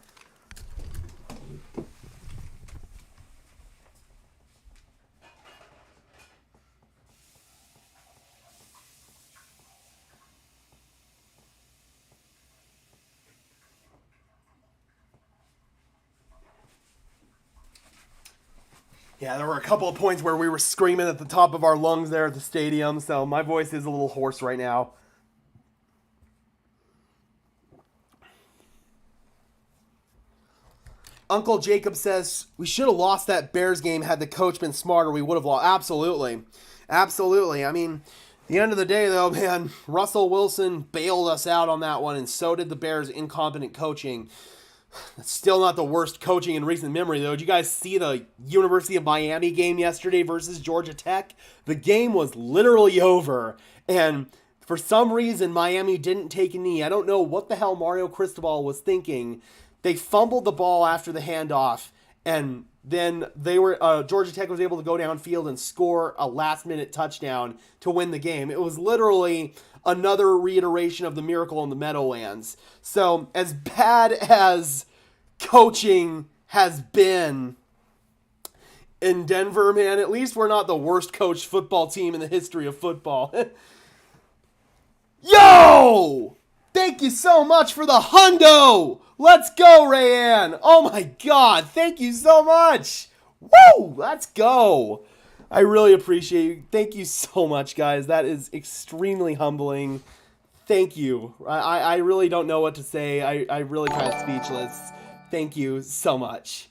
Yeah, there were a couple of points where we were screaming at the top of our lungs there at the stadium, so my voice is a little hoarse right now. Uncle Jacob says, we should have lost that Bears game had the coach been smarter. We would have lost. Absolutely. Absolutely. I mean, at the end of the day, though, man, Russell Wilson bailed us out on that one, and so did the Bears' incompetent coaching. That's still not the worst coaching in recent memory, though. Did you guys see the University of Miami game yesterday versus Georgia Tech? The game was literally over, and for some reason, Miami didn't take a knee. I don't know what the hell Mario Cristobal was thinking. They fumbled the ball after the handoff, and then Georgia Tech was able to go downfield and score a last-minute touchdown to win the game. It was literally another reiteration of the miracle in the Meadowlands. So, as bad as coaching has been in Denver, man, at least we're not the worst coached football team in the history of football. Yo! Thank you so much for the hundo! Let's go, Rayanne! Oh my god, thank you so much! Woo! Let's go! I really appreciate you. Thank you so much, guys. That is extremely humbling. Thank you. I really don't know what to say. I really kind of speechless. Thank you so much.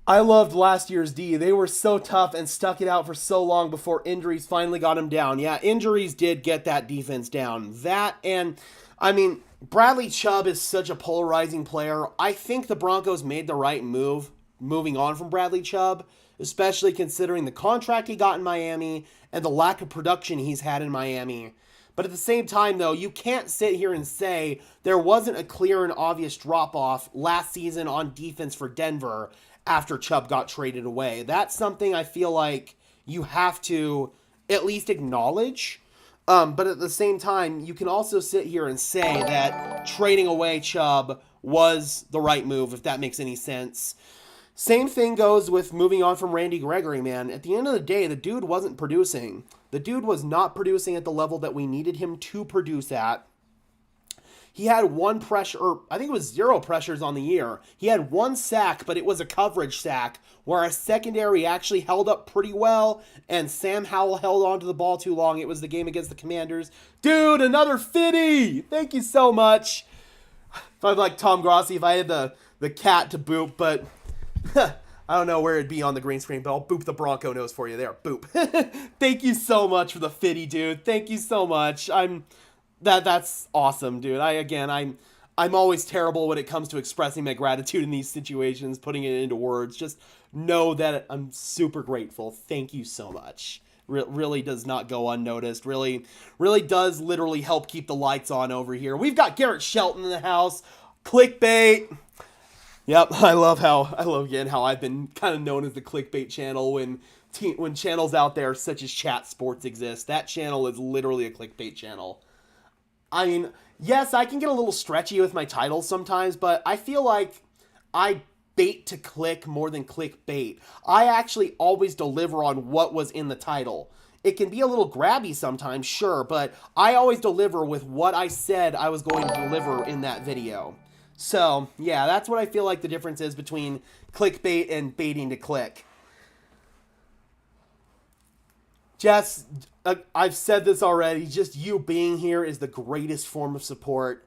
I loved last year's D. They were so tough and stuck it out for so long before injuries finally got them down. Yeah, injuries did get that defense down. That and, I mean, Bradley Chubb is such a polarizing player. I think the Broncos made the right move moving on from Bradley Chubb, especially considering the contract he got in Miami and the lack of production he's had in Miami. But at the same time, though, you can't sit here and say there wasn't a clear and obvious drop-off last season on defense for Denver after Chubb got traded away. That's something I feel like you have to at least acknowledge. But at the same time, you can also sit here and say that trading away Chubb was the right move, if that makes any sense. Same thing goes with moving on from Randy Gregory, man. At the end of the day, the dude wasn't producing. The dude was not producing at the level that we needed him to produce at. He had one pressure, or I think it was 0 pressures on the year. He had 1 sack, but it was a coverage sack, where our secondary actually held up pretty well, and Sam Howell held on to the ball too long. It was the game against the Commanders. Dude, another 50! Thank you so much. If I'm like Tom Grossi, if I had the cat to boop, but I don't know where it'd be on the green screen, but I'll boop the Bronco nose for you there. Boop. Thank you so much for the 50, dude. Thank you so much. That's awesome, dude. I'm always terrible when it comes to expressing my gratitude in these situations, putting it into words. Just know that I'm super grateful. Thank you so much. Really does not go unnoticed. Really does literally help keep the lights on over here. We've got Garrett Shelton in the house. Clickbait. Yep, I love again how I've been kind of known as the clickbait channel when channels out there such as Chat Sports exist. That channel is literally a clickbait channel. I mean, yes, I can get a little stretchy with my titles sometimes, but I feel like I bait to click more than clickbait. I actually always deliver on what was in the title. It can be a little grabby sometimes, sure, but I always deliver with what I said I was going to deliver in that video. So, yeah, that's what I feel like the difference is between clickbait and baiting to click. Jess, I've said this already, just you being here is the greatest form of support.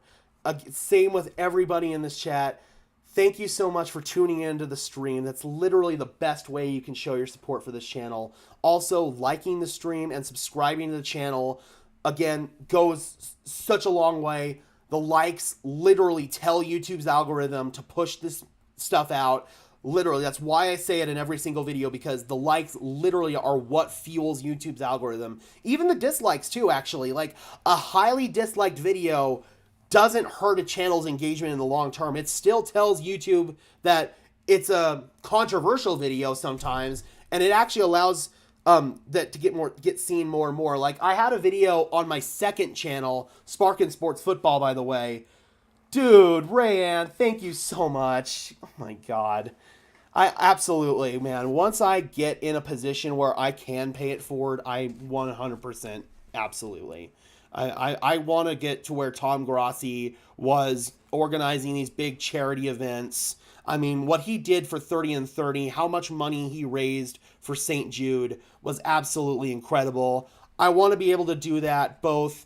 Same with everybody in this chat. Thank you so much for tuning into the stream. That's literally the best way you can show your support for this channel. Also, liking the stream and subscribing to the channel, again, goes such a long way. The likes literally tell YouTube's algorithm to push this stuff out. Literally, that's why I say it in every single video, because the likes literally are what fuels YouTube's algorithm. Even the dislikes too, actually. Like, a highly disliked video doesn't hurt a channel's engagement in the long term. It still tells YouTube that it's a controversial video sometimes, and it actually allows that to get seen more and more. Like, I had a video on my second channel, Sparkin' Sports Football, by the way. Dude, Rayanne, thank you so much. Oh my god. I absolutely, man. Once I get in a position where I can pay it forward, I 100% absolutely. I want to get to where Tom Grossi was organizing these big charity events. I mean, what he did for 30 and 30, how much money he raised for St. Jude was absolutely incredible. I want to be able to do that both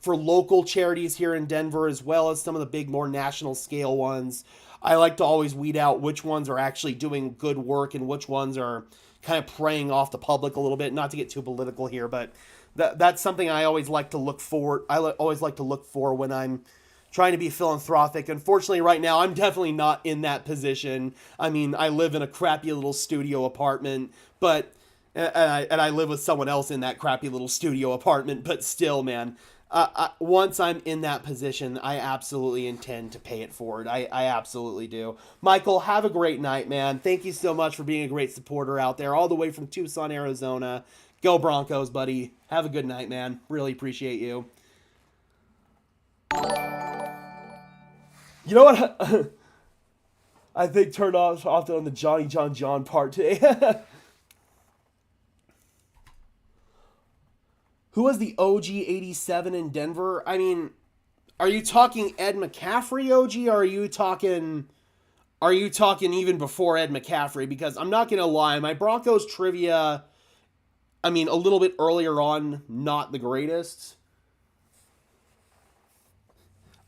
for local charities here in Denver as well as some of the big, more national scale ones. I like to always weed out which ones are actually doing good work and which ones are kind of preying off the public a little bit. Not to get too political here, but that's something I always like to look for. Always like to look for when I'm trying to be philanthropic. Unfortunately, right now, I'm definitely not in that position. I mean, I live in a crappy little studio apartment, but and I live with someone else in that crappy little studio apartment, but still, man, once I'm in that position, I absolutely intend to pay it forward. I absolutely do. Michael, have a great night, man. Thank you so much for being a great supporter out there, all the way from Tucson, Arizona. Go Broncos, buddy. Have a good night, man. Really appreciate you. You know what? I think turned off on the Johnny John part today. Who was the OG 87 in Denver? I mean, are you talking Ed McCaffrey OG, or are you talking even before Ed McCaffrey? Because I'm not going to lie, my Broncos trivia, I mean, a little bit earlier on, not the greatest.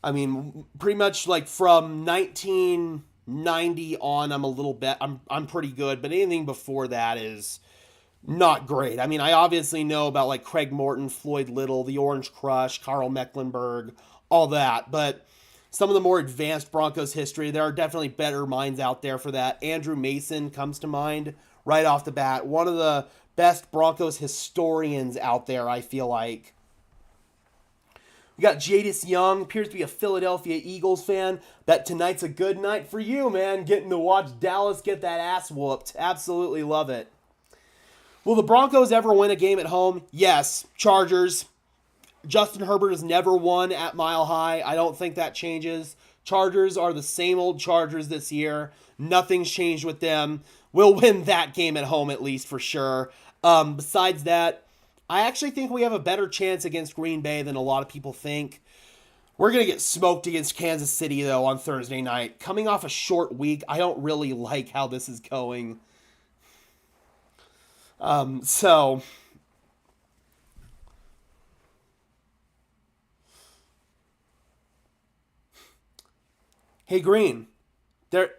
I mean, pretty much like from 1990 on, I'm pretty good, but anything before that is not great. I mean, I obviously know about like Craig Morton, Floyd Little, the Orange Crush, Carl Mecklenburg, all that, but some of the more advanced Broncos history, there are definitely better minds out there for that. Andrew Mason comes to mind right off the bat. One of the best Broncos historians out there, I feel like. We got Jadis Young, appears to be a Philadelphia Eagles fan. Bet tonight's a good night for you, man. Getting to watch Dallas get that ass whooped. Absolutely love it. Will the Broncos ever win a game at home? Yes. Chargers. Justin Herbert has never won at Mile High. I don't think that changes. Chargers are the same old Chargers this year. Nothing's changed with them. We'll win that game at home at least for sure. Besides that, I actually think we have a better chance against Green Bay than a lot of people think. We're going to get smoked against Kansas City, though, on Thursday night. Coming off a short week, I don't really like how this is going. So, hey, Green, there,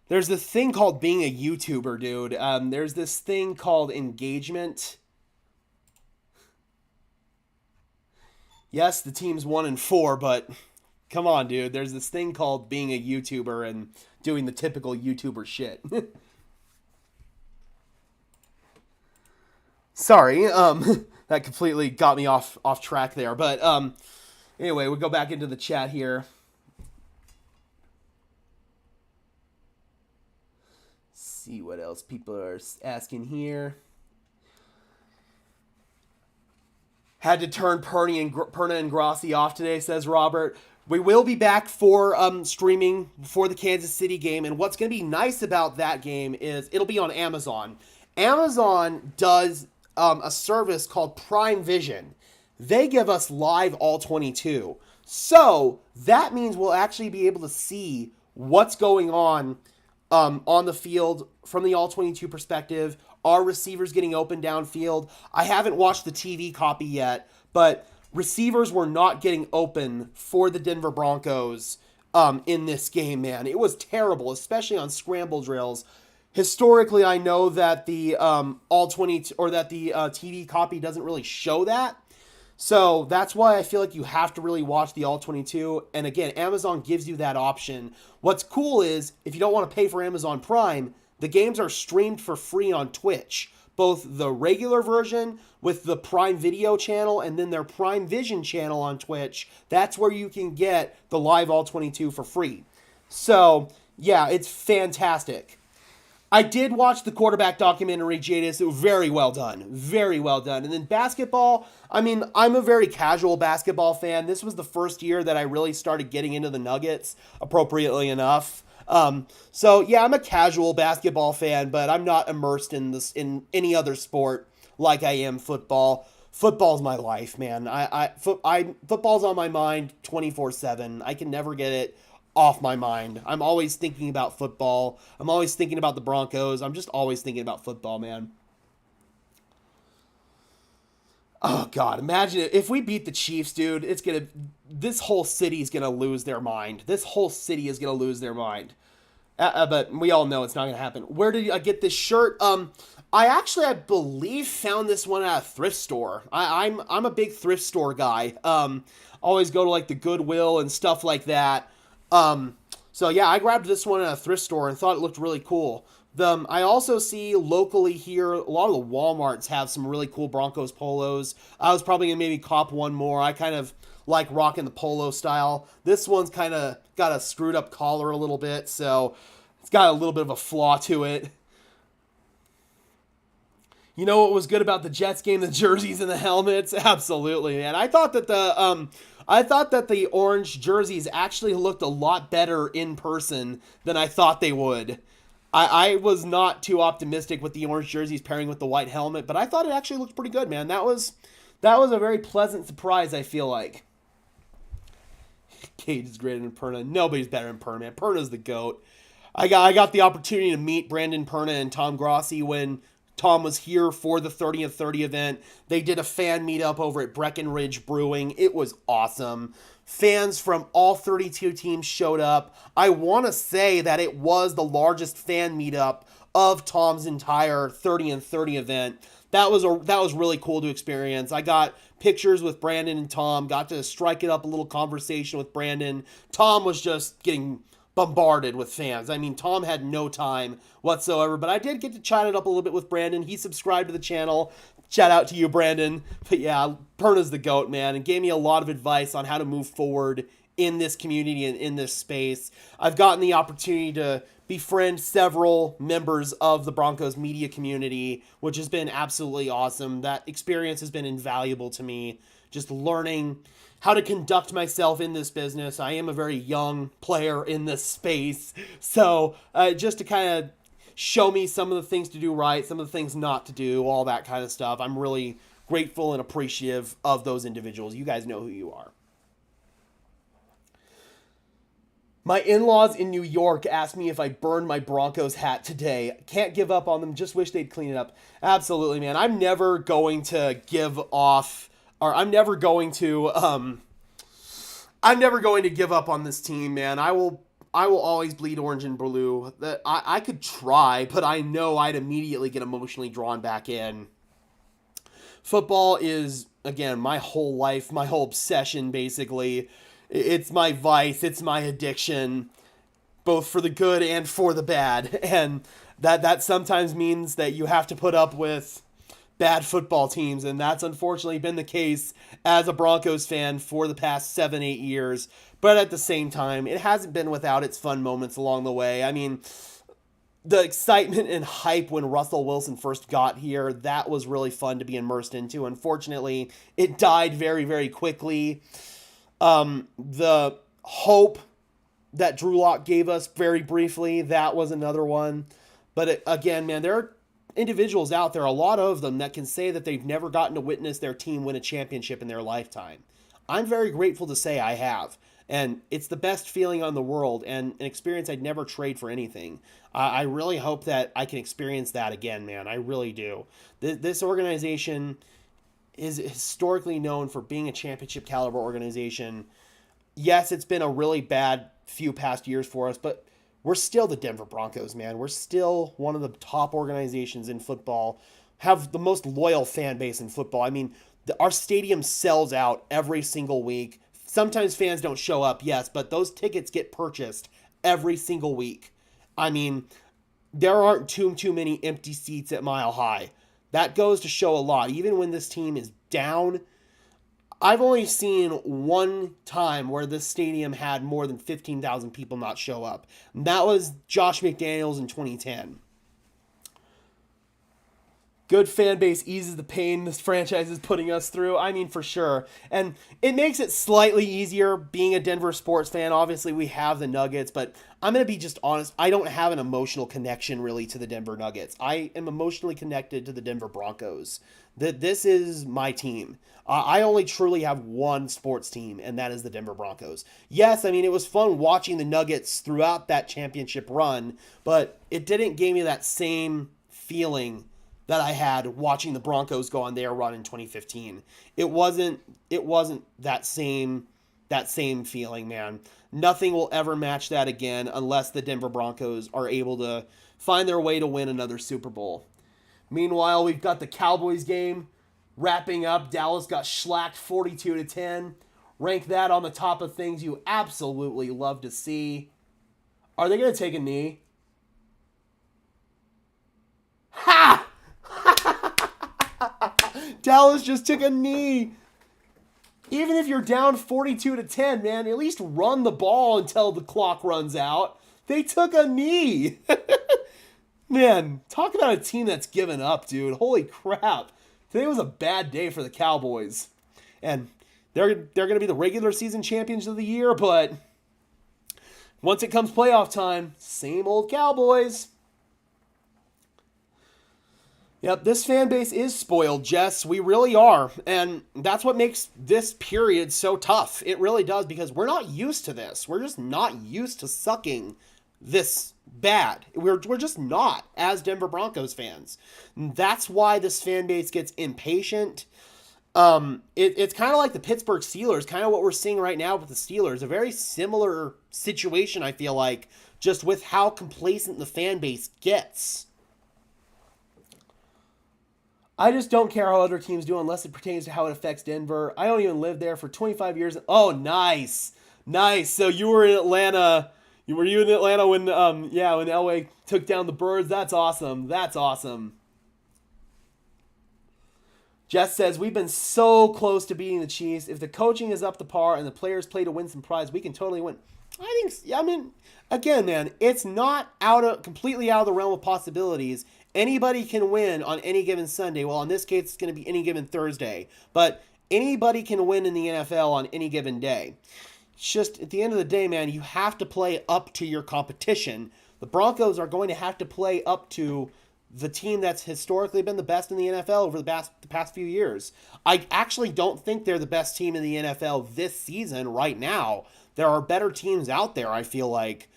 there's this thing called being a YouTuber, dude. There's this thing called engagement. Yes, the team's 1-4, but come on, dude. There's this thing called being a YouTuber and doing the typical YouTuber shit. Sorry, that completely got me off track there. But anyway, we go back into the chat here. See what else people are asking here. Had to turn Perna and Grossi off today, says Robert. We will be back for streaming for the Kansas City game, and what's going to be nice about that game is it'll be on Amazon. Amazon does a service called Prime Vision. They give us live all 22. So that means we'll actually be able to see what's going on the field from the all 22 perspective. Are receivers getting open downfield? I haven't watched the TV copy yet, but receivers were not getting open for the Denver Broncos in this game, man. It was terrible, especially on scramble drills. Historically, I know that the all 22 or that the TV copy doesn't really show that. So that's why I feel like you have to really watch the all 22. And again, Amazon gives you that option. What's cool is if you don't want to pay for Amazon Prime, the games are streamed for free on Twitch. Both the regular version with the Prime Video channel and then their Prime Vision channel on Twitch. That's where you can get the live all 22 for free. So, yeah, it's fantastic. I did watch the quarterback documentary, Jadis. It was very well done. Very well done. And then basketball, I mean, I'm a very casual basketball fan. This was the first year that I really started getting into the Nuggets, appropriately enough. So yeah, I'm a casual basketball fan, but I'm not immersed in this in any other sport like I am football. Football's my life, man. Football's on my mind 24/7. I can never get it off my mind. I'm always thinking about football. I'm always thinking about the Broncos. I'm just always thinking about football, man. Oh God, imagine if we beat the Chiefs, dude. This whole city is gonna lose their mind. This whole city is gonna lose their mind. But we all know it's not gonna happen. Where did I get this shirt? I believe found this one at a thrift store. I'm a big thrift store guy. Always go to like the Goodwill and stuff like that. So yeah, I grabbed this one at a thrift store and thought it looked really cool. I also see locally here, a lot of the Walmarts have some really cool Broncos polos. I was probably going to maybe cop one more. I kind of like rocking the polo style. This one's kind of got a screwed up collar a little bit, so it's got a little bit of a flaw to it. You know what was good about the Jets game? The jerseys and the helmets? Absolutely, man. I thought that the orange jerseys actually looked a lot better in person than I thought they would. I was not too optimistic with the orange jerseys pairing with the white helmet, but I thought it actually looked pretty good, man. That was a very pleasant surprise, I feel like. Cage is greater than Perna. Nobody's better than Perna, man. Perna's the GOAT. I got the opportunity to meet Brandon Perna and Tom Grossi when Tom was here for the 30th 30 event. They did a fan meetup over at Breckenridge Brewing. It was awesome. Fans from all 32 teams showed up. I want to say that it was the largest fan meetup of Tom's entire 30 and 30 event. That was really cool to experience. I got pictures with Brandon and Tom, got to strike it up a little conversation with Brandon. Tom was just getting bombarded with fans. I mean, Tom had no time whatsoever, but I did get to chat it up a little bit with Brandon. He subscribed to the channel. Shout out to you, Brandon. But yeah, Perna's the GOAT, man, and gave me a lot of advice on how to move forward in this community and in this space. I've gotten the opportunity to befriend several members of the Broncos media community, which has been absolutely awesome. That experience has been invaluable to me, just learning how to conduct myself in this business. I am a very young player in this space, so just to kind of show me some of the things to do right, some of the things not to do, all that kind of stuff. I'm really grateful and appreciative of those individuals. You guys know who you are. My in-laws in New York asked me if I burned my Broncos hat today. Can't give up on them. Just wish they'd clean it up. Absolutely, man. I'm never going to give up on this team, man. I will always bleed orange and blue. I could try, but I know I'd immediately get emotionally drawn back in. Football is, again, my whole life, my whole obsession, basically. It's my vice, it's my addiction, both for the good and for the bad. And that sometimes means that you have to put up with bad football teams, and that's unfortunately been the case as a Broncos fan for the past 7-8 years. But at the same time, it hasn't been without its fun moments along the way. I mean, the excitement and hype when Russell Wilson first got here, that was really fun to be immersed into. Unfortunately, it died very, very quickly. The hope that Drew Lock gave us very briefly, that was another one. But again, man, there are individuals out there, a lot of them, that can say that they've never gotten to witness their team win a championship in their lifetime. I'm very grateful to say I have. And it's the best feeling on the world and an experience I'd never trade for anything. I really hope that I can experience that again, man. I really do. This organization is historically known for being a championship caliber organization. Yes, it's been a really bad few past years for us, but we're still the Denver Broncos, man. We're still one of the top organizations in football, have the most loyal fan base in football. I mean, our stadium sells out every single week. Sometimes fans don't show up, yes, but those tickets get purchased every single week. I mean, there aren't too many empty seats at Mile High. That goes to show a lot. Even when this team is down, I've only seen one time where this stadium had more than 15,000 people not show up. And that was Josh McDaniels in 2010. Good fan base eases the pain this franchise is putting us through. I mean, for sure. And it makes it slightly easier being a Denver sports fan. Obviously, we have the Nuggets, but I'm going to be just honest. I don't have an emotional connection really to the Denver Nuggets. I am emotionally connected to the Denver Broncos. This is my team. I only truly have one sports team, and that is the Denver Broncos. Yes, I mean, it was fun watching the Nuggets throughout that championship run, but it didn't give me that same feeling that I had watching the Broncos go on their run in 2015. It wasn't that same feeling, man. Nothing will ever match that again unless the Denver Broncos are able to find their way to win another Super Bowl. Meanwhile, we've got the Cowboys game wrapping up. Dallas got shellacked 42-10. Rank that on the top of things you absolutely love to see. Are they going to take a knee? Ha! Dallas just took a knee. Even if you're down 42-10, man, at least run the ball until the clock runs out. They took a knee. Man, talk about a team that's given up, dude. Holy crap. Today was a bad day for the Cowboys. And they're going to be the regular season champions of the year, but once it comes playoff time, same old Cowboys. Yep, this fan base is spoiled, Jess. We really are. And that's what makes this period so tough. It really does, because we're not used to this. We're just not used to sucking this bad. We're just not, as Denver Broncos fans. That's why this fan base gets impatient. It's kind of like the Pittsburgh Steelers, kind of what we're seeing right now with the Steelers. A very similar situation, I feel like, just with how complacent the fan base gets. I just don't care how other teams do unless it pertains to how it affects Denver. I don't even live there for 25 years. Oh, nice. Nice. So you were in Atlanta. Were you in Atlanta when when Elway took down the Birds? That's awesome. That's awesome. Jess says, we've been so close to beating the Chiefs. If the coaching is up to par and the players play to win some prize, we can totally win. I mean, again, man, it's not completely out of the realm of possibilities. Anybody can win on any given Sunday. Well, in this case, it's going to be any given Thursday. But anybody can win in the NFL on any given day. It's just, at the end of the day, man, you have to play up to your competition. The Broncos are going to have to play up to the team that's historically been the best in the NFL over the past few years. I actually don't think they're the best team in the NFL this season right now. There are better teams out there, I feel like.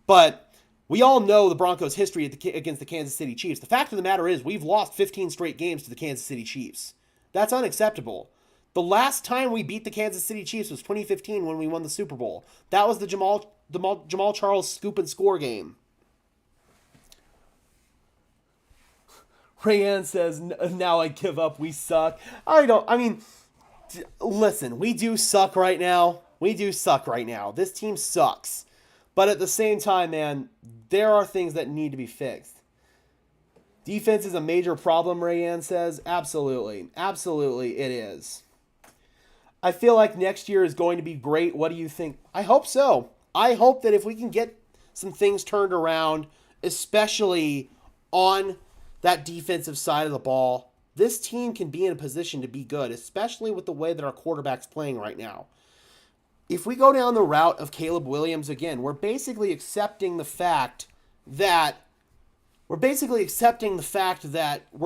But we all know the Broncos' history against the Kansas City Chiefs. The fact of the matter is we've lost 15 straight games to the Kansas City Chiefs. That's unacceptable. The last time we beat the Kansas City Chiefs was 2015 when we won the Super Bowl. That was the Jamal Charles scoop and score game. Rayanne says, now I give up, we suck. Listen, we do suck right now. This team sucks. But at the same time, man, there are things that need to be fixed. Defense is a major problem, Rayanne says. Absolutely. Absolutely, it is. I feel like next year is going to be great. What do you think? I hope so. I hope that if we can get some things turned around, especially on that defensive side of the ball, this team can be in a position to be good, especially with the way that our quarterback's playing right now. If we go down the route of Caleb Williams again, we're basically accepting the fact that we're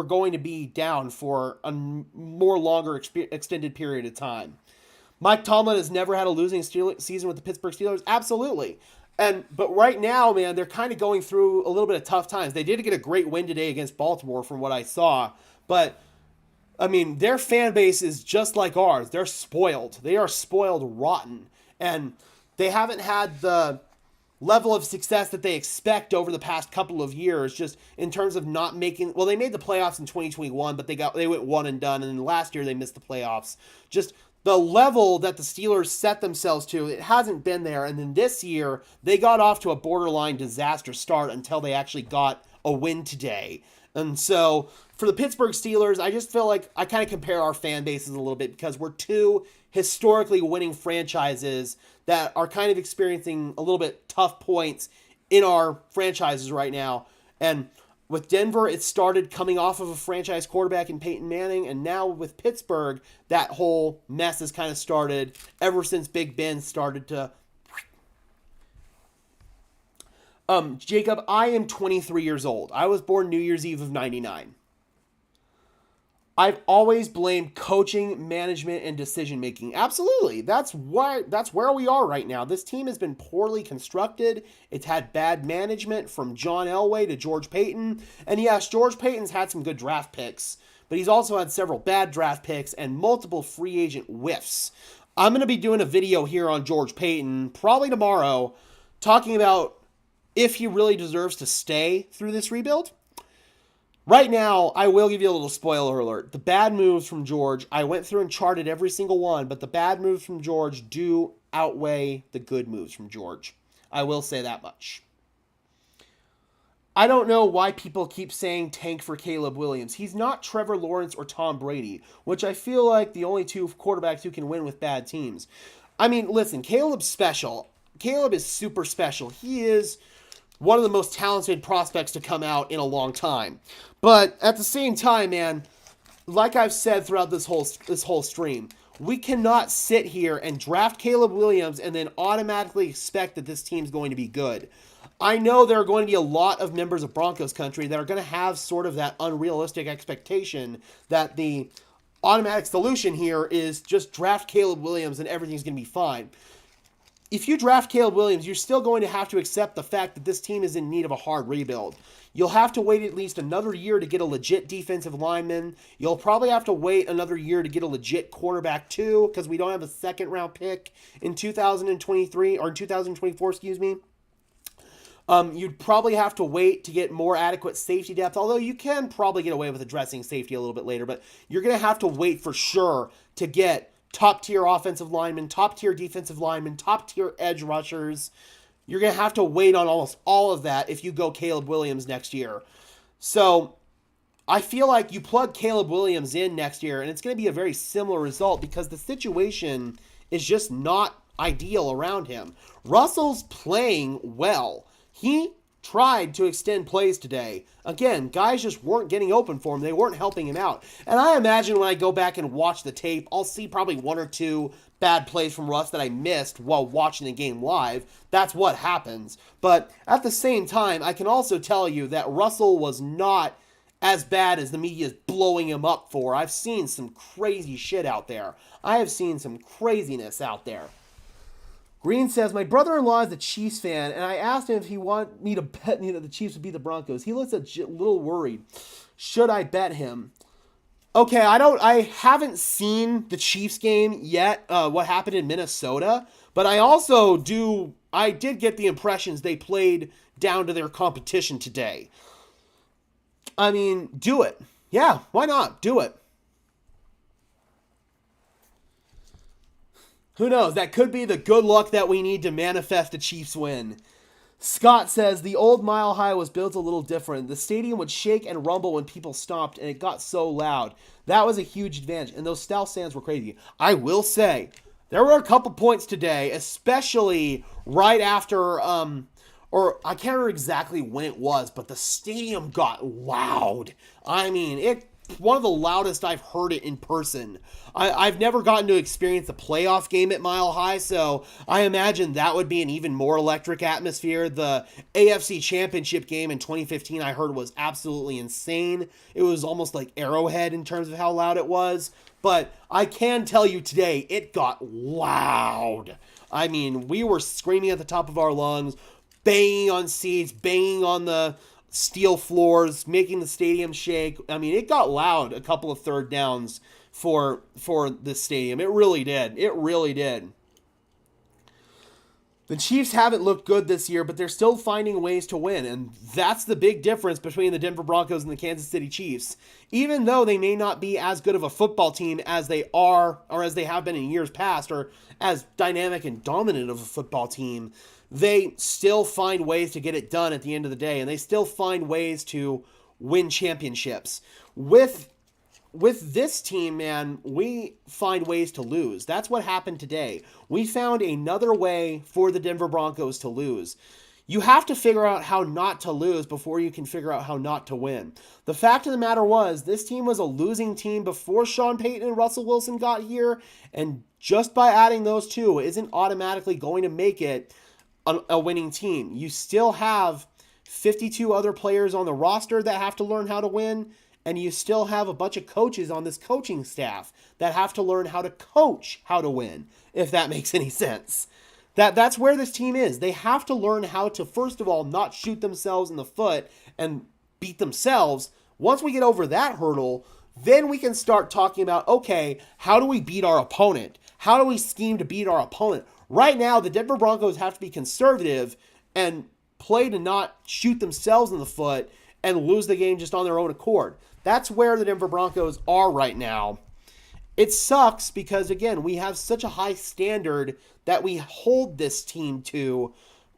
going to be down for a more longer extended period of time. Mike Tomlin has never had a losing season with the Pittsburgh Steelers. Absolutely. But right now, man, they're kind of going through a little bit of tough times. They did get a great win today against Baltimore from what I saw. But, I mean, their fan base is just like ours. They're spoiled. They are spoiled rotten. And they haven't had the level of success that they expect over the past couple of years, just in terms of not making... Well, they made the playoffs in 2021, but they went one and done. And then last year they missed the playoffs. Just... the level that the Steelers set themselves to, it hasn't been there. And then this year, they got off to a borderline disaster start until they actually got a win today. And so, for the Pittsburgh Steelers, I just feel like I kind of compare our fan bases a little bit because we're two historically winning franchises that are kind of experiencing a little bit tough points in our franchises right now. And with Denver, it started coming off of a franchise quarterback in Peyton Manning, and now with Pittsburgh, that whole mess has kind of started ever since Big Ben started to... Jacob, I am 23 years old. I was born New Year's Eve of 99. I've always blamed coaching, management, and decision-making. Absolutely. That's where we are right now. This team has been poorly constructed. It's had bad management from John Elway to George Paton. And yes, George Paton's had some good draft picks, but he's also had several bad draft picks and multiple free agent whiffs. I'm going to be doing a video here on George Paton, probably tomorrow, talking about if he really deserves to stay through this rebuild. Right now, I will give you a little spoiler alert. The bad moves from George, I went through and charted every single one, but the bad moves from George do outweigh the good moves from George. I will say that much. I don't know why people keep saying tank for Caleb Williams. He's not Trevor Lawrence or Tom Brady, which I feel like the only two quarterbacks who can win with bad teams. I mean, listen, Caleb's special. Caleb is super special. He is one of the most talented prospects to come out in a long time. But at the same time, man, like I've said throughout this whole stream, we cannot sit here and draft Caleb Williams and then automatically expect that this team's going to be good. I know there are going to be a lot of members of Broncos country that are going to have sort of that unrealistic expectation that the automatic solution here is just draft Caleb Williams and everything's going to be fine. If you draft Caleb Williams, you're still going to have to accept the fact that this team is in need of a hard rebuild. You'll have to wait at least another year to get a legit defensive lineman. You'll probably have to wait another year to get a legit quarterback too, because we don't have a second round pick in 2023 or 2024, excuse me. You'd probably have to wait to get more adequate safety depth, although you can probably get away with addressing safety a little bit later, but you're going to have to wait for sure to get top-tier offensive linemen, top-tier defensive linemen, top-tier edge rushers. You're going to have to wait on almost all of that if you go Caleb Williams next year. So I feel like you plug Caleb Williams in next year, and it's going to be a very similar result because the situation is just not ideal around him. Russell's playing well. He tried to extend plays today. Again, guys just weren't getting open for him. They weren't helping him out. And I imagine when I go back and watch the tape, I'll see probably one or two bad plays from Russ that I missed while watching the game live. That's what happens. But at the same time, I can also tell you that Russell was not as bad as the media is blowing him up for. I've seen some crazy shit out there. I have seen some craziness out there. Green says, my brother-in-law is a Chiefs fan, and I asked him if he wanted me to bet me that the Chiefs would beat the Broncos. He looks a little worried. Should I bet him? Okay, I haven't seen the Chiefs game yet, what happened in Minnesota, but I did get the impressions they played down to their competition today. I mean, do it. Yeah, why not? Do it. Who knows? That could be the good luck that we need to manifest a Chiefs win. Scott says, the old Mile High was built a little different. The stadium would shake and rumble when people stopped, and it got so loud. That was a huge advantage, and those South stands were crazy. I will say, there were a couple points today, especially right after, or I can't remember exactly when it was, but the stadium got loud. I mean, one of the loudest I've heard it in person. I've never gotten to experience a playoff game at Mile High, so I imagine that would be an even more electric atmosphere. The AFC Championship game in 2015 I heard was absolutely insane. It was almost like Arrowhead in terms of how loud it was. But I can tell you today, it got loud. I mean, we were screaming at the top of our lungs, banging on seats, banging on the steel floors, making the stadium shake. I mean, it got loud a couple of third downs for this stadium. It really did. It really did. The Chiefs haven't looked good this year, but they're still finding ways to win, and that's the big difference between the Denver Broncos and the Kansas City Chiefs. Even though they may not be as good of a football team as they are, or as they have been in years past, or as dynamic and dominant of a football team, they still find ways to get it done at the end of the day, and they still find ways to win championships. With this team, man, we find ways to lose. That's what happened today. We found another way for the Denver Broncos to lose. You have to figure out how not to lose before you can figure out how not to win. The fact of the matter was, this team was a losing team before Sean Payton and Russell Wilson got here, and just by adding those two isn't automatically going to make it a winning team. You still have 52 other players on the roster that have to learn how to win, and you still have a bunch of coaches on this coaching staff that have to learn how to coach how to win, if that makes any sense. That's where this team is. They have to learn how to, first of all, not shoot themselves in the foot and beat themselves. Once we get over that hurdle, then we can start talking about, okay, how do we beat our opponent? How do we scheme to beat our opponent? Right now, the Denver Broncos have to be conservative and play to not shoot themselves in the foot and lose the game just on their own accord. That's where the Denver Broncos are right now. It sucks because, again, we have such a high standard that we hold this team to.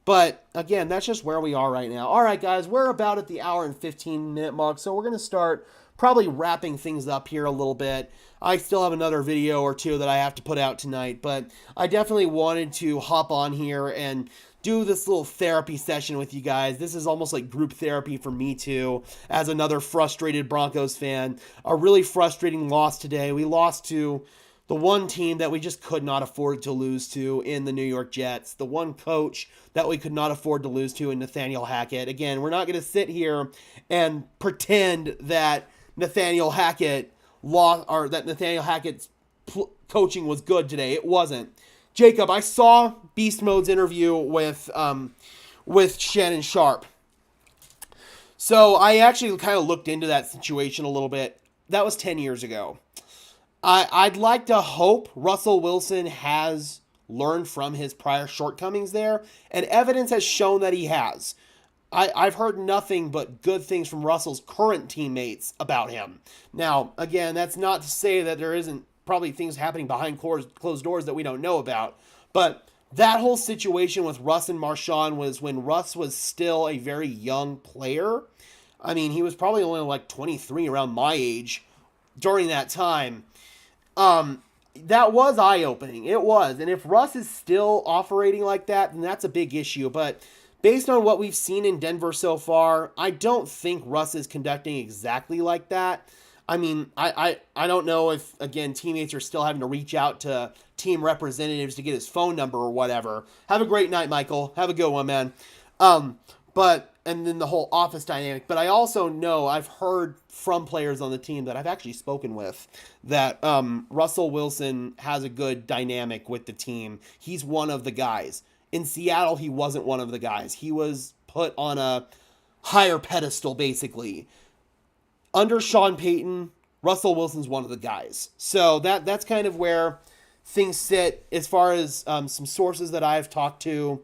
But, again, that's just where we are right now. All right, guys, we're about at the hour and 15-minute mark, so we're going to start probably wrapping things up here a little bit. I still have another video or two that I have to put out tonight, but I definitely wanted to hop on here and do this little therapy session with you guys. This is almost like group therapy for me too, as another frustrated Broncos fan. A really frustrating loss today. We lost to the one team that we just could not afford to lose to in the New York Jets. The one coach that we could not afford to lose to in Nathaniel Hackett. Again, we're not going to sit here and pretend that Nathaniel Hackett lost, or that Nathaniel Hackett's coaching was good today. It wasn't. Jacob, I saw Beast Mode's interview with Shannon Sharp. So I actually kind of looked into that situation a little bit. That was 10 years ago. I'd like to hope Russell Wilson has learned from his prior shortcomings there, and evidence has shown that he has. I've heard nothing but good things from Russell's current teammates about him. Now, again, that's not to say that there isn't probably things happening behind closed doors that we don't know about. But that whole situation with Russ and Marshawn was when Russ was still a very young player. I mean, he was probably only like 23 around my age during that time. That was eye-opening. It was. And if Russ is still operating like that, then that's a big issue. But based on what we've seen in Denver so far, I don't think Russ is conducting exactly like that. I mean, I don't know if, again, teammates are still having to reach out to team representatives to get his phone number or whatever. Have a great night, Michael. Have a good one, man. But and then the whole office dynamic. But I also know, I've heard from players on the team that I've actually spoken with, that Russell Wilson has a good dynamic with the team. He's one of the guys. In Seattle, he wasn't one of the guys. He was put on a higher pedestal, basically. Under Sean Payton, Russell Wilson's one of the guys. So that's kind of where things sit as far as some sources that I've talked to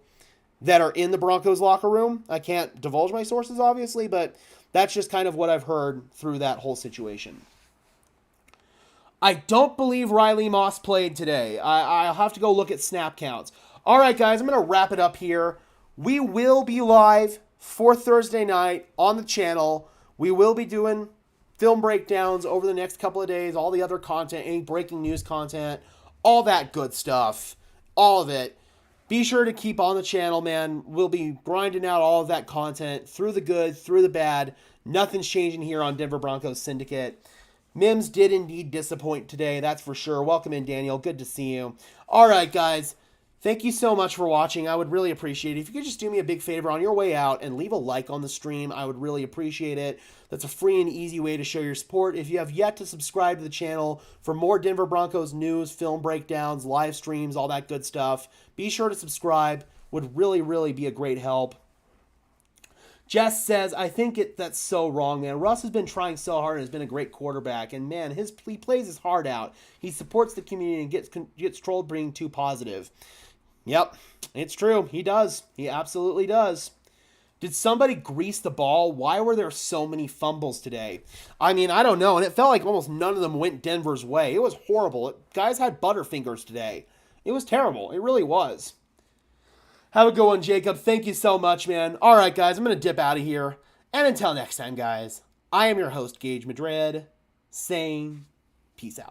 that are in the Broncos locker room. I can't divulge my sources, obviously, but that's just kind of what I've heard through that whole situation. I don't believe Riley Moss played today. I'll have to go look at snap counts. All right, guys, I'm going to wrap it up here. We will be live for Thursday night on the channel. We will be doing film breakdowns over the next couple of days, all the other content, any breaking news content, all that good stuff, all of it. Be sure to keep on the channel, man. We'll be grinding out all of that content through the good, through the bad. Nothing's changing here on Denver Broncos Syndicate. Mims did indeed disappoint today, that's for sure. Welcome in, Daniel. Good to see you. All right, guys. Thank you so much for watching. I would really appreciate it if you could just do me a big favor on your way out and leave a like on the stream. I would really appreciate it. That's a free and easy way to show your support. If you have yet to subscribe to the channel for more Denver Broncos news, film breakdowns, live streams, all that good stuff, be sure to subscribe. Would really, really be a great help. Jess says, I think that's so wrong, man. Russ has been trying so hard and has been a great quarterback. And, man, he plays his heart out. He supports the community and gets trolled being too positive. Yep, it's true. He does. He absolutely does. Did somebody grease the ball? Why were there so many fumbles today? I mean, I don't know. And it felt like almost none of them went Denver's way. It was horrible. Guys had butterfingers today. It was terrible. It really was. Have a good one, Jacob. Thank you so much, man. All right, guys, I'm going to dip out of here. And until next time, guys, I am your host, Gage Madrid, saying peace out.